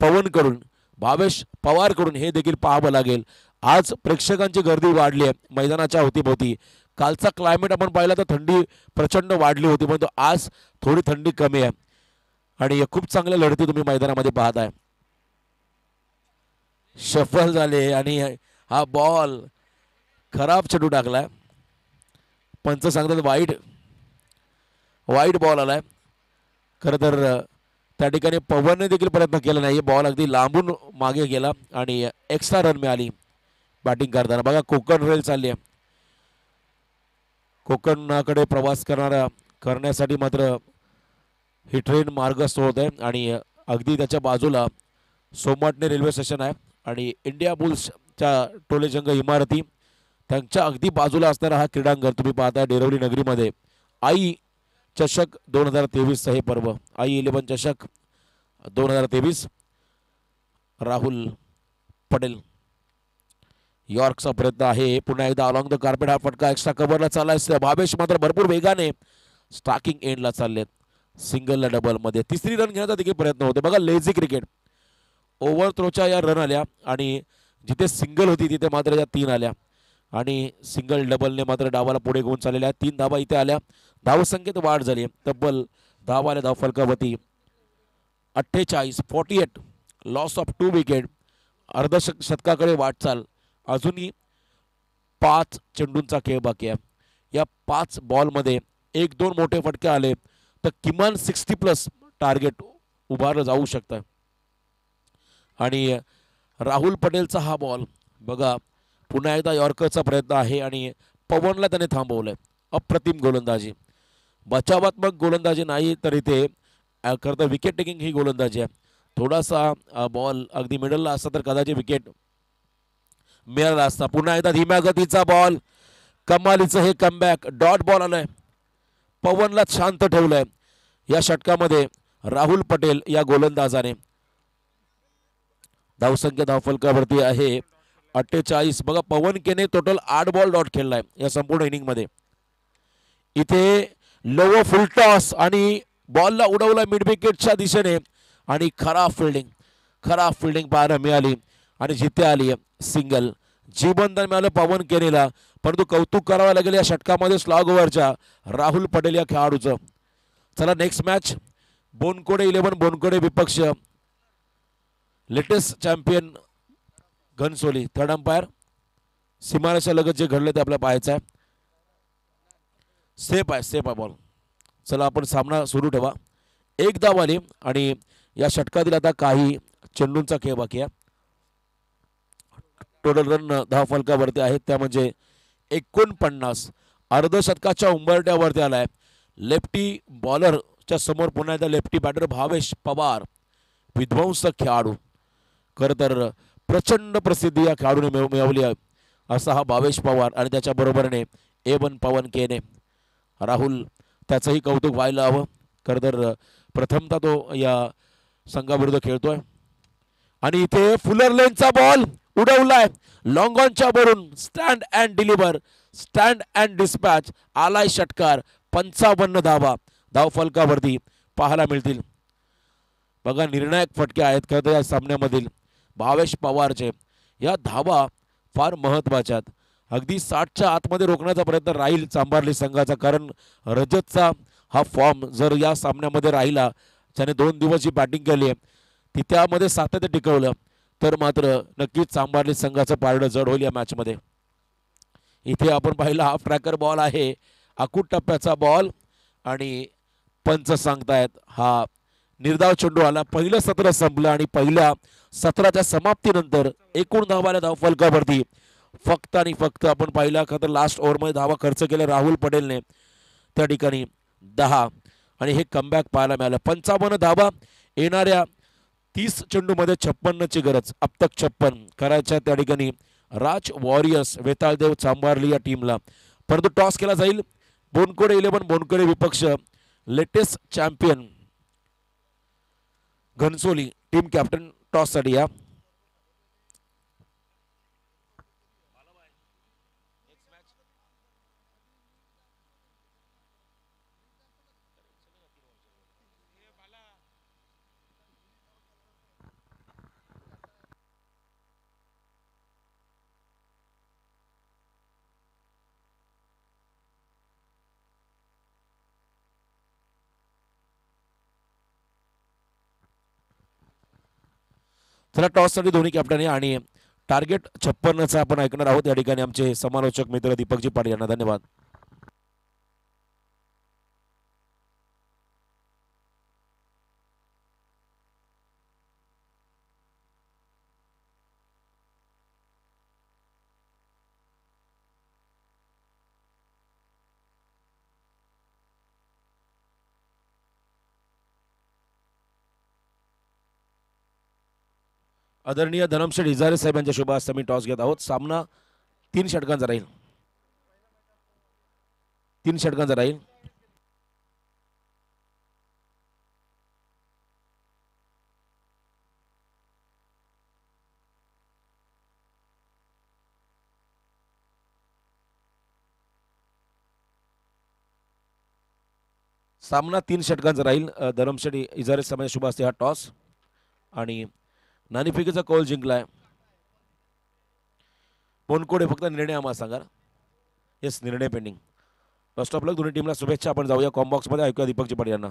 पवनकडून, भावेश पवारकडून हे देखील पाहावं लागेल. आज प्रेक्षकांची गर्दी वाढली आहे मैदानाच्या अवतीभोवती. कालचा क्लायमेट आपण पाहिला तर थंडी प्रचंड वाढली होती, परंतु आज थोडी थंडी कमी आहे आणि खूप चांगल्या लढती तुम्ही मैदानामध्ये पाहताय. शफल झाले आणि हा बॉल खराब चेंडू टाकलाय. पंच सांगतात वाईट बॉल आलाय. खरं तर त्या ठिकाणी पवनने देखील प्रयत्न केला नाही. बॉल अगदी लांबून मागे गेला आणि एक्स्ट्रा रन मिळाली बॅटिंग करताना. बघा कोकण रेल चालली आहे. कोकणाकडे प्रवास करण्यासाठी मात्र ही ट्रेन मार्गस्थ होत आहे आणि अगदी त्याच्या बाजूला सोमाटणे रेल्वे स्टेशन आहे आणि इंडिया बुल्सच्या टोलेजंग इमारती त्यांच्या अगदी बाजूला असणारा हा क्रीडांगण तुम्ही पाहता डेरवली नगरीमध्ये. आई चषक 2023 हे पर्व, आई 11 चषक 2023. राहुल पटेल यॉर्कचा प्रयत्न आहे. पुन्हा एकदा अलॉंग द कार्पेट हा फटका एक्स्ट्रा कव्हरला चाललाय. भावेश मात्र भरपूर वेगाने स्टार्किंग एंडला चाललेत. सिंगलला डबल मध्ये 3री रन घेण्याचा देखील प्रयत्न होते. बघा लेझी क्रिकेट. ओव्हर थ्रोच्या या रन आल्या आणि जिथे सिंगल होती तिथे मात्र या 3 आल्या आणि सिंगल डबलने मात्र डावाला पुढे घेऊन चाललेल्या 3 धावा इथे आल्या. धावसंख्येत वाढ झाली. तब्बल धावा आल्या धाव फलकावरती 48. Loss of 2 wicket. अर्धशतकाकडे वाटचाल. अजूनही 5 चेंडूंचा खेळ बाकी आहे. या 5 बॉलमध्ये 1-2 मोठे फटके आले तर किमान 60+ टार्गेट उभारलं जाऊ शकतं. आणि राहुल पटेलचा हा बॉल बघा पुन्हा एकदा यॉर्करचा प्रयत्न आहे आणि पवनला त्याने थांबवलंय. अप्रतिम गोलंदाजी, बचावात्मक गोलंदाजी नाही तर इथे खरं तर विकेट टेकिंग ही गोलंदाजी आहे. थोडासा बॉल अगदी मिडलला असता तर कदाचित विकेट मिळाला असता. पुन्हा एकदा धीम्या गतीचा बॉल, कमालीचं हे कमबॅक. डॉट बॉल आलाय. पवनला शांत ठेवलंय या षटकामध्ये राहुल पटेल या गोलंदाजाने. धावसंख्या धावफलकावरती आहे 48. बघा पवन केने टोटल 8 बॉल डॉट खेळलाय या संपूर्ण इनिंग मध्ये. इथे लोव फुल टॉस आणि बॉलला उडवला मिड विकेटच्या दिशेने आणि खराब फिल्डिंग पाहायला मिळाली आणि जिथे आली सिंगल. जीवनदान मिळालं पवन केनेला, परंतु कौतुक करावं लागेल या षटकामध्ये स्लॉग ओव्हरच्या राहुल पटेल या खेळाडूचं. चला नेक्स्ट मॅच बोनकोडे 11 बोनकोडे विपक्ष latest champion Ghansoli. Third umpire. सीमारेषा लगत जे घडलं ते आपल्याला पाहायचं आहे. सेफ आहे बॉल. चला आपण सामना सुरू ठेवा. एक धाव आली आणि या षटकातील आता काही चेंडूंचा खेळ बाकी आहे. टोटल रन धाव फलकावरती आहेत त्या म्हणजे 49. अर्धशतकाच्या उंबरट्यावरती आलाय. लेफ्टी बॉलरच्या समोर पुन्हा एकदा लेफ्टी बॅटर भावेश पवार, विध्वंसक खेळाडू. खरं तर प्रचंड प्रसिद्धी या खेळाडूने मिळवली आहे असा हा भावेश पवार आणि त्याच्या बरोबरीने A1 पवन केने. राहुल त्याचंही कौतुक व्हायला हवं. खरं तर प्रथमतः तो या संघाविरुद्ध खेळतोय आणि इथे फुलर लेनचा बॉल उडवलाय लॉंग ऑनच्या वरून. Stand and deliver, stand and dispatch. आलाय षटकार. 55 धावा धाव फलकावरती पाहायला मिळतील. बघा निर्णायक फटके आहेत खरं तर या सामन्यामधील भावेश पवारचे. या धावा फार महत्त्वाच्या आहेत. अगदी 60च्या आतमध्ये रोखण्याचा प्रयत्न राहील चांभारली संघाचा. कारण रजतचा हा फॉर्म जर या सामन्यामध्ये राहिला, ज्याने 2 दिवस जी बॅटिंग केली आहे ती त्यामध्ये सातत्य टिकवलं तर मात्र नक्कीच चांभारली संघाचं पारडं जड होईल या मॅचमध्ये. इथे आपण पाहिला हाफ ट्रॅकर बॉल आहे. अकूट टप्प्याचा बॉल आणि पंच सांगतायत हा निर्धाव चेंडू आला. पहिलं सत्र संपलं आणि पहिल्या सत्राच्या समाप्तीनंतर एकूण धावाला धाव फलकावरती फक्त आणि फक्त आपण पाहिला तर लास्ट ओव्हरमध्ये धावा खर्च केला राहुल पटेलने त्या ठिकाणी 10 आणि हे कमबॅक पाहायला मिळालं. 55 धावा येणाऱ्या 30 चेंडूमध्ये 56ची गरज. अब तक 56 करायच्या त्या ठिकाणी राज वॉरियर्स वेताळदेव चांभारली या टीमला. परंतु टॉस केला जाईल. बोनकोडे 11 बोनकोडे विपक्ष latest champion Ghansoli team captain toss साठी या. चला टॉससाठी दोन्ही कॅप्टन आहे आणि टार्गेट 56चा आपण ऐकणार आहोत. या ठिकाणी आमचे समालोचक मित्र दीपकजी पाटील यांना धन्यवाद. आदरणीय धनमशेठ इजारे साहेब यांच्या शुभ हस्ते मी टॉस घेत आहोत. सामना 3 षटकांचा राहील. 3 षटकांचा राहील. सामना 3 षटकांचा राहील. धनमशेठ इजारे साहेबांच्या शुभ हस्ते हा टॉस आणि नाणेफेकीचा कौल जिंकलाय. बोनकोडे फक्त निर्णय आम्हाला सांगा. येस निर्णय पेंडिंग. फर्स्ट ऑफ लक दोन्ही टीमला शुभेच्छा. आपण जाऊया कॉम्बॉक्समध्ये ऐकूया दीपकजी पाटील यांना.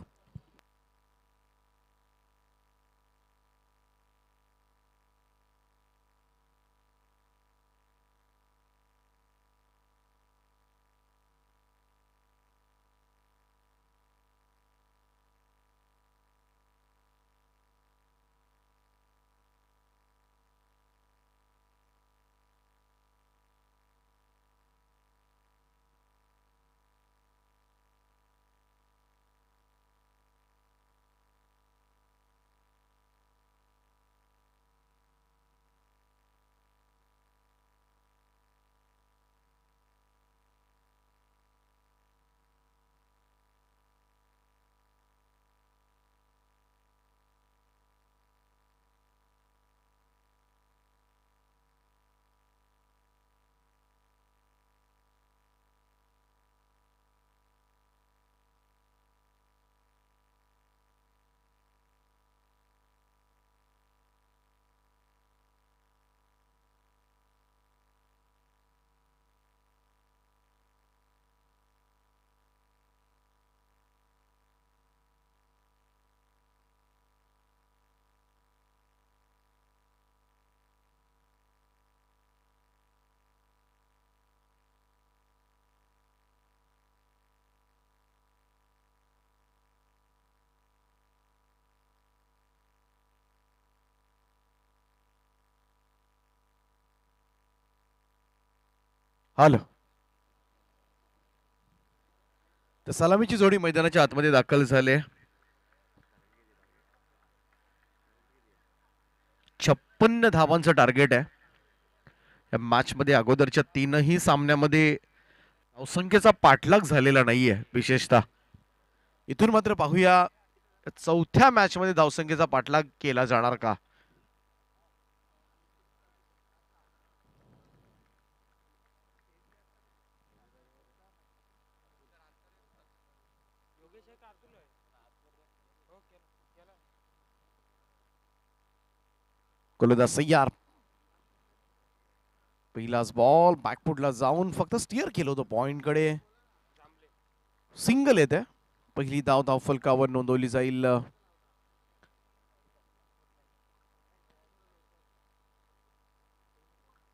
हॅलो. तर सलामीची जोडी मैदानाच्या आतमध्ये दाखल झाले. 56 धावांचं टार्गेट आहे या मॅच मध्ये. अगोदरच्या तीनही सामन्यामध्ये धावसंख्येचा पाठलाग झालेला नाहीये विशेषतः. इथून मात्र पाहूया चौथ्या मॅच मध्ये धावसंख्येचा पाठलाग केला जाणार का. गोलंदाज सय्यार. पहिलाच बॉल बॅकफुटला जाऊन फक्त स्टिअर केलं होतं पॉइंट कडे. सिंगल येते. पहिली धाव फलकावर नोंदवली जाईल.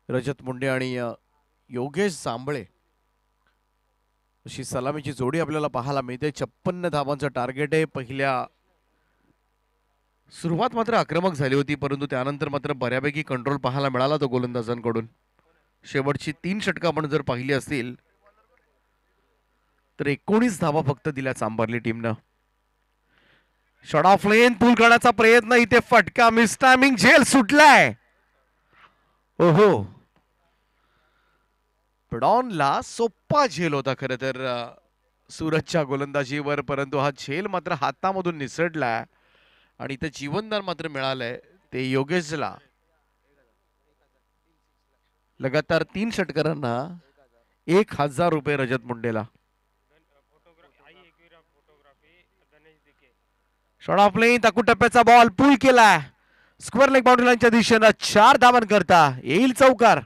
रजत मुंडे आणि योगेश जांभळे अशी सलामीची जोडी आपल्याला पाहायला मिळते. 56 धावांचं टार्गेट आहे. पहिल्या सुरुवात मात्र आक्रमक झाली होती, परंतु त्यानंतर मात्र बऱ्यापैकी कंट्रोल पाहायला मिळाला तो गोलंदाजांकडून. शेवटची 3 षटकं आपण जर पाहिली असतील तर 19 धावा फक्त दिल्या चांभारली टीमनं. शॉट ऑफ लेन पूल करण्याचा प्रयत्न. इथे फटका मिस टायमिंग. झेल सुटलाय. ओहो. पिडॉनला सोपा झेल होता खरं तर सूरजच्या गोलंदाजीवर, परंतु हा झेल मात्र हातामधून निसटलाय आणि इथे जीवनदान मात्र मिळालंय ते योगेशला. लगातार 3 षटकारांना 1000 रुपये रजत मुंडेला. शॉट ऑफ लेन ताकू टप्प्याचा बॉल पूल केलाय. स्क्वेअर लेग बाउंड्री लाईनच्या दिशेनं 4 धावांन करता येईल चौकार.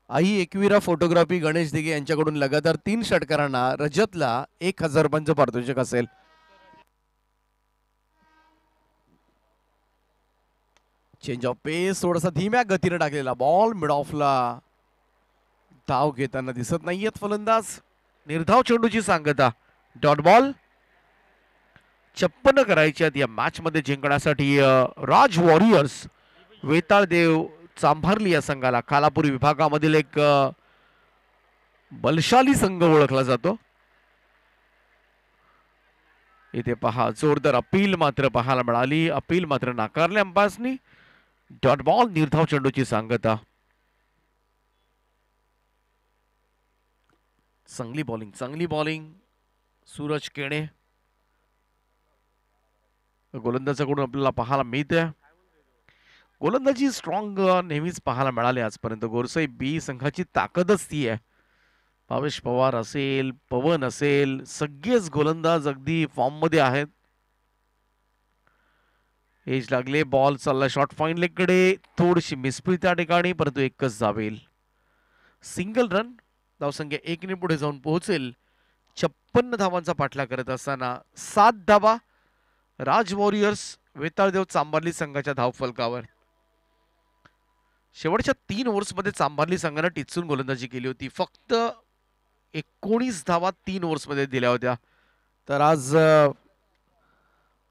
आई एकविरा फोटोग्राफी गणेश दिघे यांच्याकडून लगातार 3 षटकारांना रजतला 1000 रुपयांचं पारितोषिक असेल. चेंज ऑफ पेस. थोडासा धीम्या गतीने टाकलेला बॉल मिड ऑफला. धाव घेताना दिसत नाहीयेत फलंदाज. निर्धाव चेंडूची सांगता. Dot ball. 56 करायच्यात या मॅच मध्ये जिंकण्यासाठी. राज वॉरियर्स वेताळ देव चांभारली या संघाला खालापूर विभागामधील एक बलशाली संघ ओळखला जातो. इथे पहा जोरदार अपील मात्र पाहायला मिळाली. अपील मात्र नाकारले अंपायर्सनी. Dot ball. निर्धाव चेंडूची सांगता. चांगली बॉलिंग सूरज केणे गोलंदाजाकडून आपल्याला पाहायला मिळते. गोलंदाजी स्ट्रॉंग नेहमीच पाहायला मिळाले आजपर्यंत. गोरसाई बी संघाची ताकदच ती आहे. भावेश पवार असेल, पवन असेल, सगळेच गोलंदाज अगदी फॉर्म मध्ये आहेत. एज लागले. बॉल चालला शॉर्ट फाईन लेग कडे. थोडीशी मिसफिल त्या ठिकाणी, परंतु एकच जावेल. Single run. धावसंख्या 1 ने पुढे जाऊन पोहोचेल. 56 धावांचा पाठलाग करत असताना 7 धावा राज वॉरियर्स वेताळदेव चांभारली संघाच्या धावफलकावर. शेवटच्या 3 ओव्हर्समध्ये चांभारली संघाने टिचून गोलंदाजी केली होती. फक्त 19 धावा 3 ओव्हर्समध्ये दिल्या होत्या. तर आज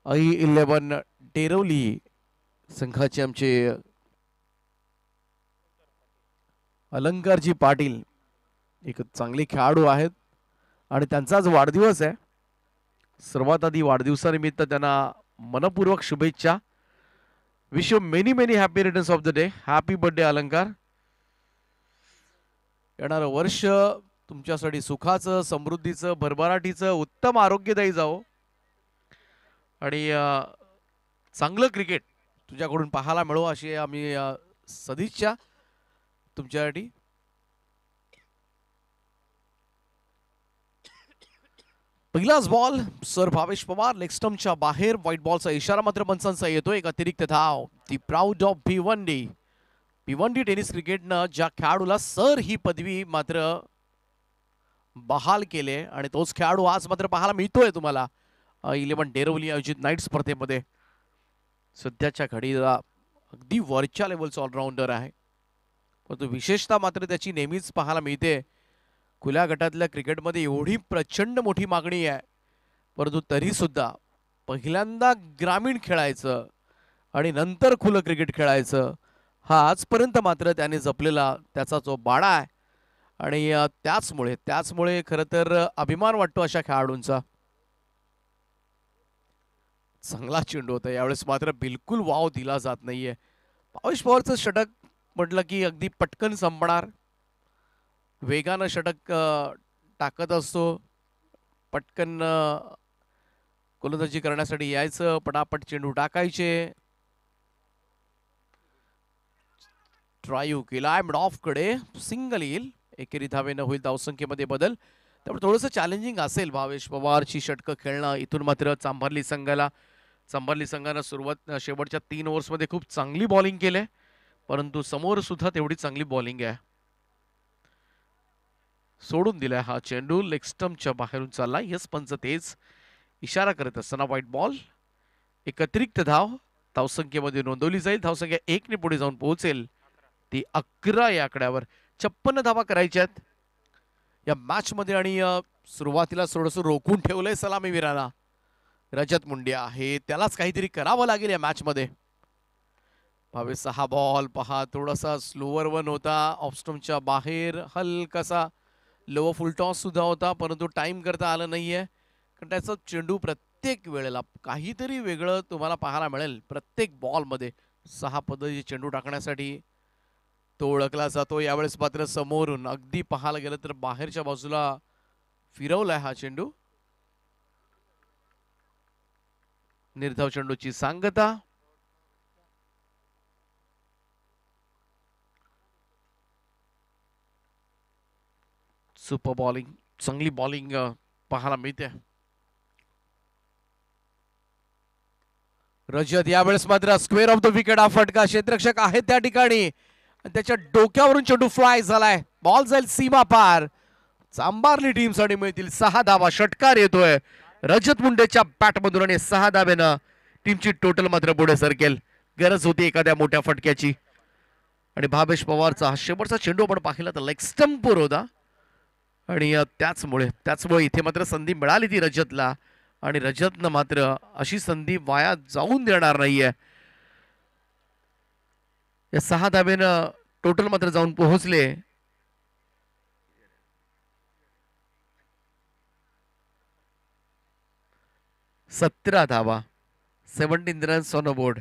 I11 डेरवली संघाचे आमचे अलंकारजी पाटील एक चांगले खेळाडू आहेत आणि त्यांचा आज वाढदिवस आहे. सर्वात आधी वाढदिवसानिमित्त त्यांना मनपूर्वक शुभेच्छा. Wish you many many happy returns of the day. Happy birthday अलंकार. येणारं वर्ष तुमच्यासाठी सुखाचं, समृद्धीचं, भरभराटीचं, उत्तम आरोग्यदायी जावो आणि चांगलं क्रिकेट तुझ्याकडून पाहायला मिळो अशी आम्ही सदिच्छा तुमच्यासाठी. पहिलाच ball sir Bhavesh Pawar leg स्टंपच्या बाहेर. व्हाईट बॉलचा इशारा मात्र पंचांचा येतो. एक अतिरिक्त धाव. The proud of Bhiwandi. Bhiwandi tennis क्रिकेटनं ज्या खेळाडूला सर ही पदवी मात्र बहाल केले आणि तोच खेळाडू आज मात्र पाहायला मिळतोय तुम्हाला 11 डेरवली आयोजित नाईट स्पर्धेमध्ये. सध्याच्या घडीला अगदी वरच्या लेवलचा ऑलराऊंडर आहे. परंतु विशेषतः मात्र त्याची नेहमीच पाहायला मिळते. खुल्या गटातल्या क्रिकेटमध्ये एवढी प्रचंड मोठी मागणी आहे, परंतु तरी सुद्धा पहिल्यांदा ग्रामीण खेळायचं आणि नंतर खुलं क्रिकेट खेळायचं, हा आजपर्यंत मात्र त्याने जपलेला त्याचा जो बाडा आहे. आणि त्याचमुळे खरं तर अभिमान वाटतो अशा खेळाडूंचा. चांगला चेंडू होता यावेळेस, मात्र बिलकुल वाव दिला जात नाहीये. भावेश पवारचं षटक म्हटलं की अगदी पटकन संपणार, वेगानं षटक टाकत असतो, पटकन गोलंदाजी करण्यासाठी यायचं, पटापट चेंडू टाकायचे. ट्रायू केला मिड ऑफ कडे, सिंगल येईल, एकेरी धावेनं होईल धावसंख्येमध्ये बदल. त्यामुळे थोडंसं चॅलेंजिंग असेल भावेश पवारची षटकं खेळणं. इथून मात्र चांभारली संघानं शेवटच्या 3 ओव्हर्समध्ये खूप चांगली बॉलिंग केले, परंतु समोर सुद्धा तेवढी चांगली बॉलिंग आहे. सोडून दिलाय हा चेंडू, लेग स्टंपच्या बाहेरून चालला. यस पंच तेच इशारा करत असताना व्हाईट बॉल. एक अतिरिक्त धावसंख्येमध्ये नोंदवली जाईल. धावसंख्या 1 ने पुढे जाऊन पोहोचेल ती 11 या आकड्यावर. 56 धावा करायच्यात या मॅच मध्ये. आणि सुरुवातीला थोडंसं रोखून ठेवलंय सलामीवीराला रजत मुंडिया आहे, त्यालाच काहीतरी करावं लागेल या मॅच मध्ये. 6 बॉल पहा, थोडासा स्लोअर वन होता, ऑफस्टम्पच्या बाहेर हलकासा लो फुल टॉस सुद्धा होता, परंतु टाइम करता आलं नाहीये. कारण त्याचा चेंडू प्रत्येक वेळेला काहीतरी वेगळं तुम्हाला पाहायला मिळेल. प्रत्येक बॉलमध्ये 6 पद्धतीचे चेंडू टाकण्यासाठी तो ओळखला जातो. यावेळेस मात्र समोरून अगदी पाहायला गेलं तर बाहेरच्या बाजूला फिरवलाय हा चेंडू. निर्धाव चेंडूची सांगता. सुपर बॉलिंग, चांगली बॉलिंग पाहायला मिळते. रजत यावेळेस मात्र स्क्वेअर ऑफ द विकेट हा फटका, क्षेत्ररक्षक आहेत त्या ठिकाणी, त्याच्या डोक्यावरून चेंडू फ्लाय झालाय. बॉल जाईल सीमा पार. चांभारली टीम साठी मिळतील 6 धावा. षटकार येतोय रजत मुंडेच्या बॅटमधून आणि 6 धाब्यानं टीमची टोटल मात्र पुढे सरकेल. गरज होती एखाद्या मोठ्या फटक्याची. आणि भावेश पवारचा हा शेवटचा चेंडू आपण पाहिला तर लेग स्टंपवर होता, आणि त्याचमुळे इथे मात्र संधी मिळाली ती रजतला, आणि रजतनं मात्र अशी संधी वाया जाऊन देणार नाहीये. या 6 धाब्यानं टोटल मात्र जाऊन पोहोचले. 17 धावा, 17 रन्स ऑन अ बोर्ड.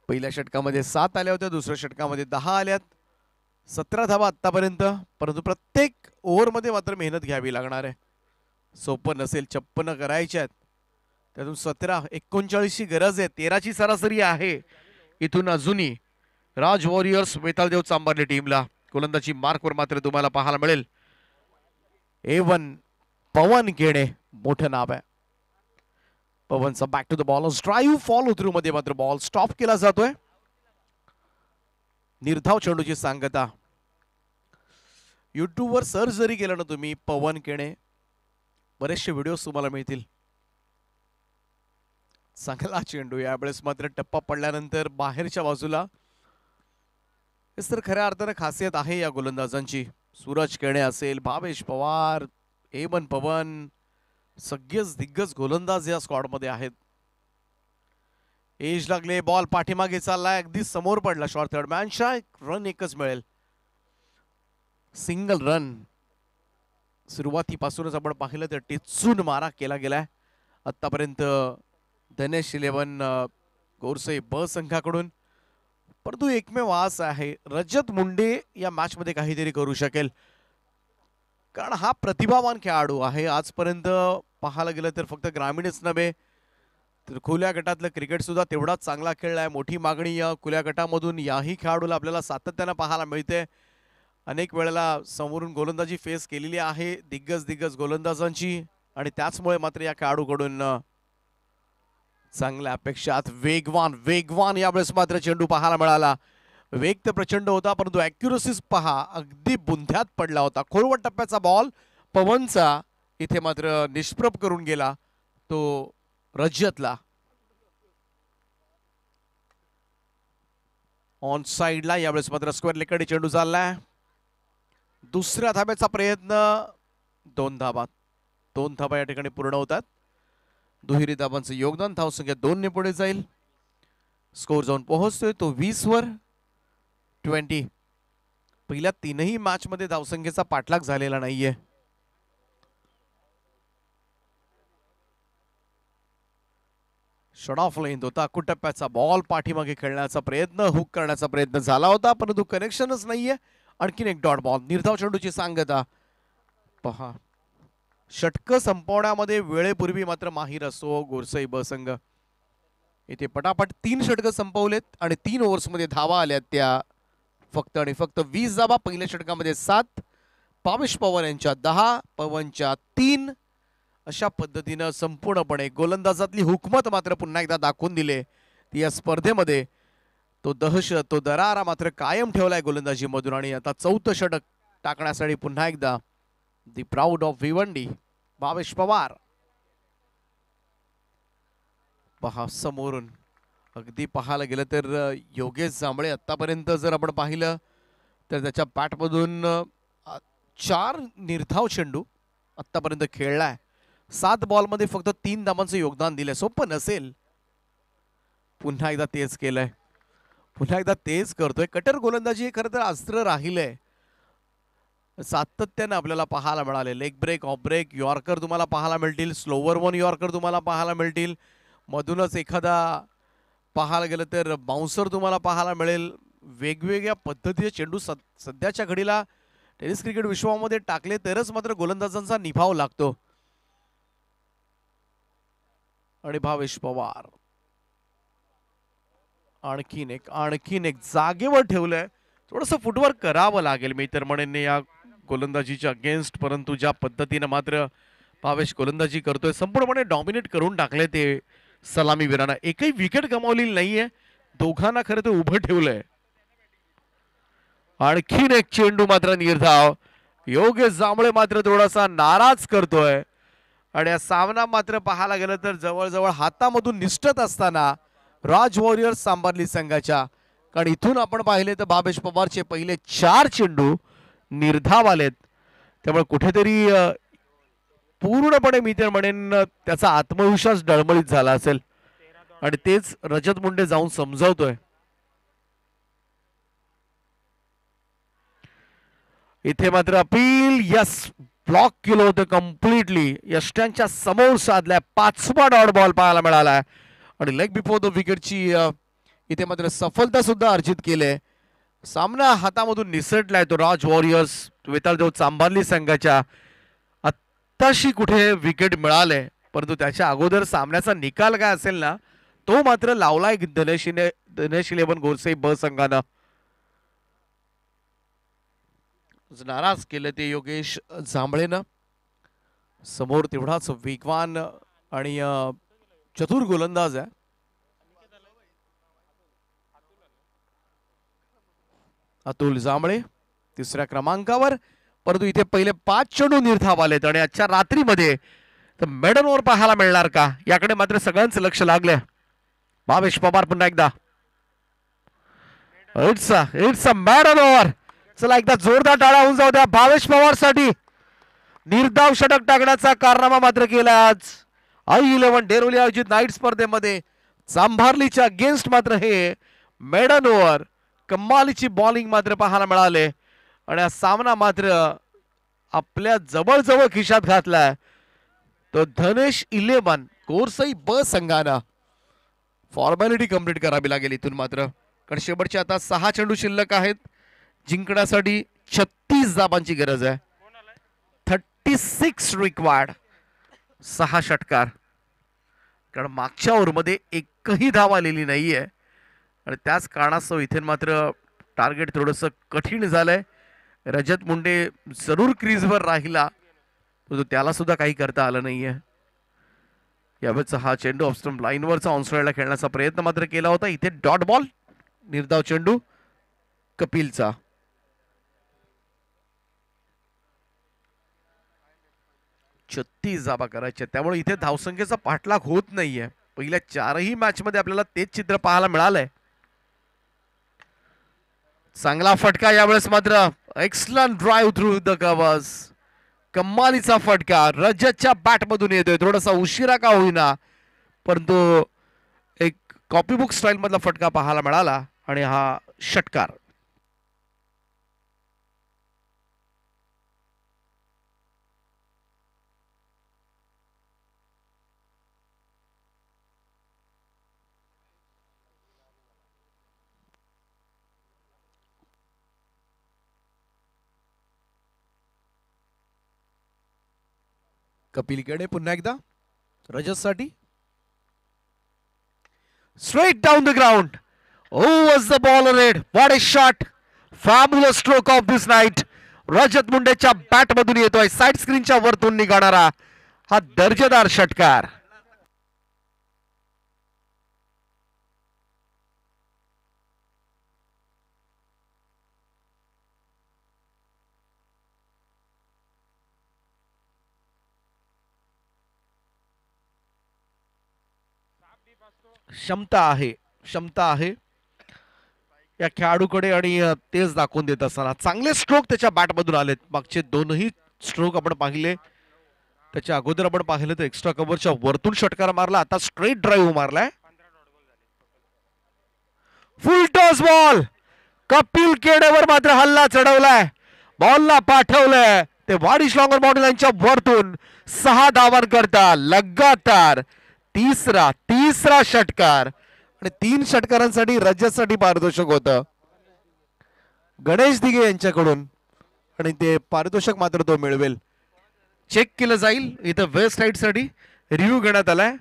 पहिल्या षटकामध्ये 7 आल्या होत्या, दुसऱ्या षटकामध्ये 10 आल्यात. 17 धावा आतापर्यंत, परंतु प्रत्येक ओव्हरमध्ये मात्र मेहनत घ्यावी लागणार आहे. सोपं नसेल. 56 करायच्या आहेत, त्यातून 17, 39ची गरज आहे. 13ची सरासरी आहे. इथून अजूनही राज वॉरियर्स वेताळदेव चांभारली टीमला गोलंदाजी मार्कवर मात्र तुम्हाला पाहायला मिळेल. A1 पवन केणे मोठं नाव आहे. पवनचा back to the ball, drive follow through मध्ये मात्र बॉल स्टॉप केला जातोय. निर्धाव चेंडूची सांगता. युट्यूबवर सर्च जरी केलं ना तुम्ही पवन केणे, बरेचसे व्हिडिओज तुम्हाला मिळतील. चांगला चेंडू. यावेळेस मात्र टप्पा पडल्यानंतर बाहेरच्या बाजूला. हेच तर खऱ्या अर्थानं खासियत आहे या गोलंदाजांची. सूरज केणे असेल, भावेश पवार, A1 पवन, सगळेच दिग्गज गोलंदाज या स्क्वॉड मध्ये आहेत. एज लागले, बॉल पाठीमागे चाललाय, अगदी समोर पडला. शॉर्ट थर्ड मॅनच्या रन एकच मिळेल, सिंगल रन. सुरुवातीपासूनच आपण पाहिलं तर टिचून मारा केला गेलाय आतापर्यंत धनेश 11 गोरसे ब संघाकडून. परंतु एकमेव आस आहे, रजत मुंडे या मॅच मध्ये काहीतरी करू शकेल, कारण हा प्रतिभावान खेळाडू आहे. आजपर्यंत पाहायला गेलं तर फक्त ग्रामीणच नव्हे तर खुल्या गटातलं क्रिकेट सुद्धा तेवढाच चांगला खेळलाय. मोठी मागणी या खुल्या गटामधून याही खेळाडूला आपल्याला सातत्यानं पाहायला मिळते. अनेक वेळेला समोरून गोलंदाजी फेस केलेली आहे दिग्गज गोलंदाजांची, आणि त्याचमुळे मात्र या खेळाडूकडून चांगल्या अपेक्षात वेगवान यावेळेस मात्र चेंडू पाहायला मिळाला. वेग तर प्रचंड होता, परंतु ॲक्युरसीच पहा अगदी बुंध्यात पडला होता. खोलवट टप्प्याचा बॉल पवनचा इथे मात्र निष्प्रभ करून गेला तो रजतला. ऑन साइडला. यावेळेस मात्र स्क्वेअर लेगकडे चेंडू चाललाय. दुसऱ्या धाब्याचा प्रयत्न. 2 धाबा या ठिकाणी पूर्ण होतात. दुहेरी धाबांचं योगदान. धावसंख्या 2 ने पुढे जाईल. स्कोर जाऊन पोहोचतोय तो 20 वर 20. पहिल्या 3ही मॅच मध्ये धावसंख्येचा पाठलाग झालेला नाहीये. शॉट ऑफ लेंथ होता. कुटप्प्याचा बॉल पाठीमागे खेळण्याचा प्रयत्न, हुक करण्याचा प्रयत्न झाला होता, परंतु कनेक्शनच नाहीये. आणखीन एक डॉट बॉल. निर्धाव चेंडूची सांगता पहा. षटक संपवण्यामध्ये वेळेपूर्वी मात्र माहीर असतो गोरसई ब संघ. इथे पटापट 3 षटक संपवलेत आणि 3 ओव्हर्समध्ये धावा आल्यात त्या फक्त आणि फक्त 20 धावा. पहिल्या षटकामध्ये 7, भावेश पवार यांच्या 10, पवनच्या 3. अशा पद्धतीनं संपूर्णपणे गोलंदाजातली हुकमत मात्र पुन्हा एकदा दाखवून दिले. या स्पर्धेमध्ये तो दहशत, तो दरारा मात्र कायम ठेवलाय गोलंदाजीमधून. आणि आता 4थं षटक टाकण्यासाठी पुन्हा एकदा दी प्राऊड ऑफ भिवंडी भावेश पवार. पहा समोरून अगदी पाहायला गेलं तर योगेश जांभळे आतापर्यंत जर आपण पाहिलं तर त्याच्या बॅटमधून 4 निर्धाव चेंडू आतापर्यंत खेळलाय. 7 बॉलमध्ये फक्त 3 धावांचं योगदान दिलंय. सोपं नसेल. पुन्हा एकदा तेच केलंय. पुन्हा एकदा तेच करतोय. कटर गोलंदाजी हे खरं तर अस्त्र राहिलंय. सातत्याने आपल्याला पाहायला मिळाले. Leg break, off break, yorker तुम्हाला पाहायला मिळतील. स्लोवर वन यॉर्कर तुम्हाला पाहायला मिळतील. मधूनच एखादा पाहायला गेलं तर बाउन्सर तुम्हाला पाहायला मिळेल. वेगवेगळ्या पद्धतीचे चेंडू सध्याच्या घडीला टेनिस क्रिकेट विश्वामध्ये टाकले तरच मात्र गोलंदाजांचा निभाव लागतो. आणि भावेश पवार आणखीन एक जागेवर ठेवलंय. थोडस फुटवर्क करावं लागेल मी तर म्हणेन या गोलंदाजीच्या अगेन्स्ट. परंतु ज्या पद्धतीनं मात्र भावेश गोलंदाजी करतोय, संपूर्णपणे डॉमिनेट करून टाकले ते सलामीवीरांना. एकही विकेट गमावलेली नाहीये. दोघांना खरं तर उभं ठेवलंय. आणखीन एक चेंडू मात्र निर्धाव. योगेश जांभळे मात्र थोडासा नाराज करतोय. आणि हा सामना मात्र पाहायला गेलं तर जवळजवळ हातामधून निष्ठत असताना राज वॉरियर्स सांबारली संघाच्या. कारण इथून आपण पाहिले तर भावेश पवारचे पहिले 4 चेंडू निर्धाव आलेत. त्यामुळे कुठेतरी पूर्णपणे मी तर म्हणेन त्याचा आत्मविश्वास डळमळीत झाला असेल. आणि तेच रजत मुंडे जाऊन समजावतोय. इथे मात्र अपील. यस, ब्लॉक केलं होतं कम्प्लिटली. यष्ट्यांच्या समोर साधलाय. 5वा डॉट बॉल पाहायला मिळालाय. आणि लेग बिफोर द विकेटची इथे मात्र सफलता सुद्धा अर्जित केले. सामना हातामधून निसटलाय तो राज वॉरियर्स वेताळदेव चांभारली संघाच्या. आत्ताशी कुठे विकेट मिळाले, परंतु त्याच्या अगोदर सामन्याचा निकाल काय असेल ना तो मात्र लावलाय धनेश 11 गोरसई ब संघानं. नाराज केलं ते योगेश जांभळेनं. समोर तेवढाच वेगवान आणि चतुर गोलंदाज आहे. अतुल जांभळे 3ऱ्या क्रमांकावर. परंतु इथे पहिले 5 चेंडू निर्धाव आलेत. आणि आजच्या रात्रीमध्ये तर मेडन ओव्हर पाहायला मिळणार का याकडे मात्र सगळ्यांचं लक्ष लागलंय. भावेश पवार पुन्हा एकदा. It's a maiden over. चला एकदा जोरदार टाळ्या होऊन जाऊ द्या भावेश पवार साठी. निर्धाव षटक टाकण्याचा कारनामा मात्र केला आज I11 डेरोली आयोजित नाईट स्पर्धेमध्ये. चांभारलीच्या अगेन्स्ट मात्र हे मेडन ओव्हर. कमालीची बॉलिंग मात्र पाहायला मिळाले. आणि हा सामना मात्र आपल्या जवळजवळ खिशात घातलाय तो धनेश 11 गोरसई ब संघानं. फॉर्मॅलिटी कंप्लीट करावी लागेल इथून मात्र. कारण शेवटचे आता 6 चेंडू शिल्लक आहेत. जिंकण्यासाठी 36 धाबांची गरज आहे. 36 रिक्वायर्ड. 6 षटकार. कारण मागच्या ओव्हरमध्ये एकही धाव आलेली नाहीये. आणि त्याच कारणास्तव इथे मात्र टार्गेट थोडंसं कठीण झालंय. रजत मुंडे जरूर क्रीजवर राहिला, परंतु त्याला सुद्धा काही करता आलं नाहीये. यावेळेचा हा चेंडू ऑफस्टंप लाईनवरचा ऑनसाइडला खेळण्याचा प्रयत्न मात्र केला होता. इथे डॉट बॉल. निर्धाव चेंडू कपिलचा. छत्तीस धाबा करायचे, त्यामुळे इथे धावसंख्येचा पाठलाग होत नाहीये. पहिल्या 4ही मॅच मध्ये आपल्याला तेच चित्र पाहायला मिळालंय. चांगला फटका यावेळेस मात्र excellent drive through the covers. कमालीचा फटका रजतच्या बॅट मधून येतोय. थोडासा उशिरा का होईना परंतु एक कॉपीबुक स्टाईल मधला फटका पाहायला मिळाला आणि हा षटकार. कपिल केडे पुन्हा एकदा रजतसाठी. Straight down the ground. Oh, was the ball red? What a shot! Fabulous stroke of this night. Rajat मुंडेच्या बॅट मधून येतोय साइड स्क्रीनच्या वरतून निघणारा हा दर्जेदार षटकार. क्षमता आहे या खेळाडूकडे आणि तेच दाखवून देत असताना चांगले स्ट्रोक त्याच्या बॅट मधून आलेत. मागचे दोनही स्ट्रोक आपण पाहिले. त्याच्या अगोदर आपण पाहिलं तर एक्स्ट्रा कव्हरच्या वरतून षटकार मारला. आता स्ट्रेट ड्राईव्ह मारलाय. Full toss ball. कपिल केडेवर मात्र हल्ला चढवलाय. बॉलला पाठवलंय ते वाडिश लॉंगर बाउंड्री लाईनच्या वरतून 6 धावांकरता लगातार तिसरा षटकार आणि 3 षटकारांसाठी रजतसाठी पारितोषिक होतं गणेश दिघे यांच्याकडून आणि ते पारितोषिक मात्र तो मिळवेल. चेक केलं जाईल. इथं वेस्ट साइड साठी रिव्ह्यू घेण्यात आलाय.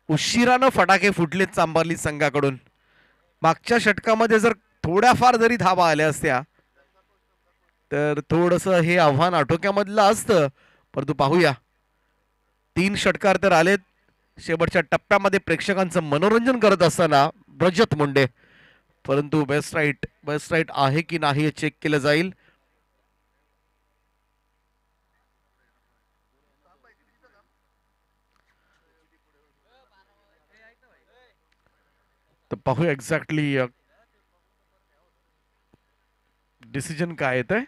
उशिरानं फटाके फुटलेत चांभारली संघाकडून. मागच्या षटकामध्ये जर थोड्याफार जरी धावा आल्या असत्या तर थोडस हे आव्हान आटोक्यामधलं असतं. परंतु पाहूया 3 षटकार तर आलेत. शेवटच्या टप्प्यामध्ये प्रेक्षकांचं मनोरंजन करत असताना रजत मुंडे. परंतु बेस्ट राईट आहे की नाही हे चेक केलं जाईल. तर पाहूया एक्झॅक्टली डिसिजन काय येतंय.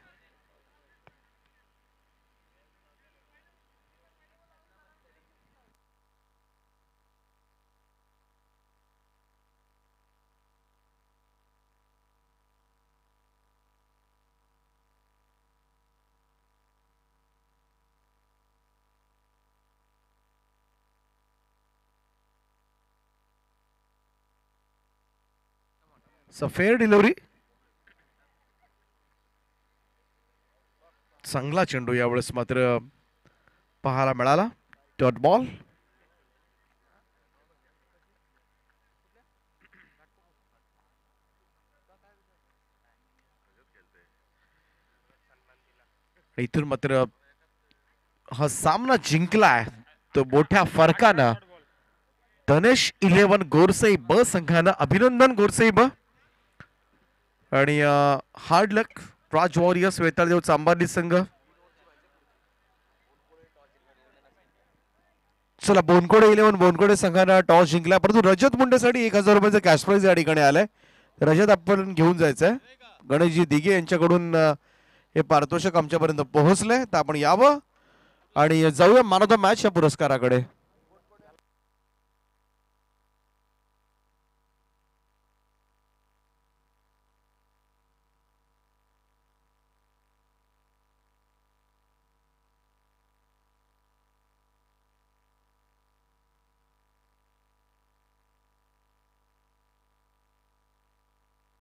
Fair delivery. चांगला चेंडू यावेळेस मात्र पाहायला मिळाला. Dot ball. इथून मात्र हा सामना जिंकलाय तो मोठ्या फरकानं धनेश 11 गोरसई ब संघानं. अभिनंदन गोरसई ब. आणि हार्ड लक राज वॉरियर्स वेताळदेव चांभारली संघ. चला बोनकोडे 11 बोनकोडे संघानं टॉस जिंकला. परंतु रजत मुंडेसाठी 1000 रुपयाचं कॅश प्राइज या ठिकाणी आलंय. रजत आपण घेऊन जायचंय. गणेशजी दिघे यांच्याकडून हे पारितोषिक आमच्यापर्यंत पोहोचलंय. तर आपण यावं आणि जाऊया मॅन ऑफ द मॅच या पुरस्काराकडे.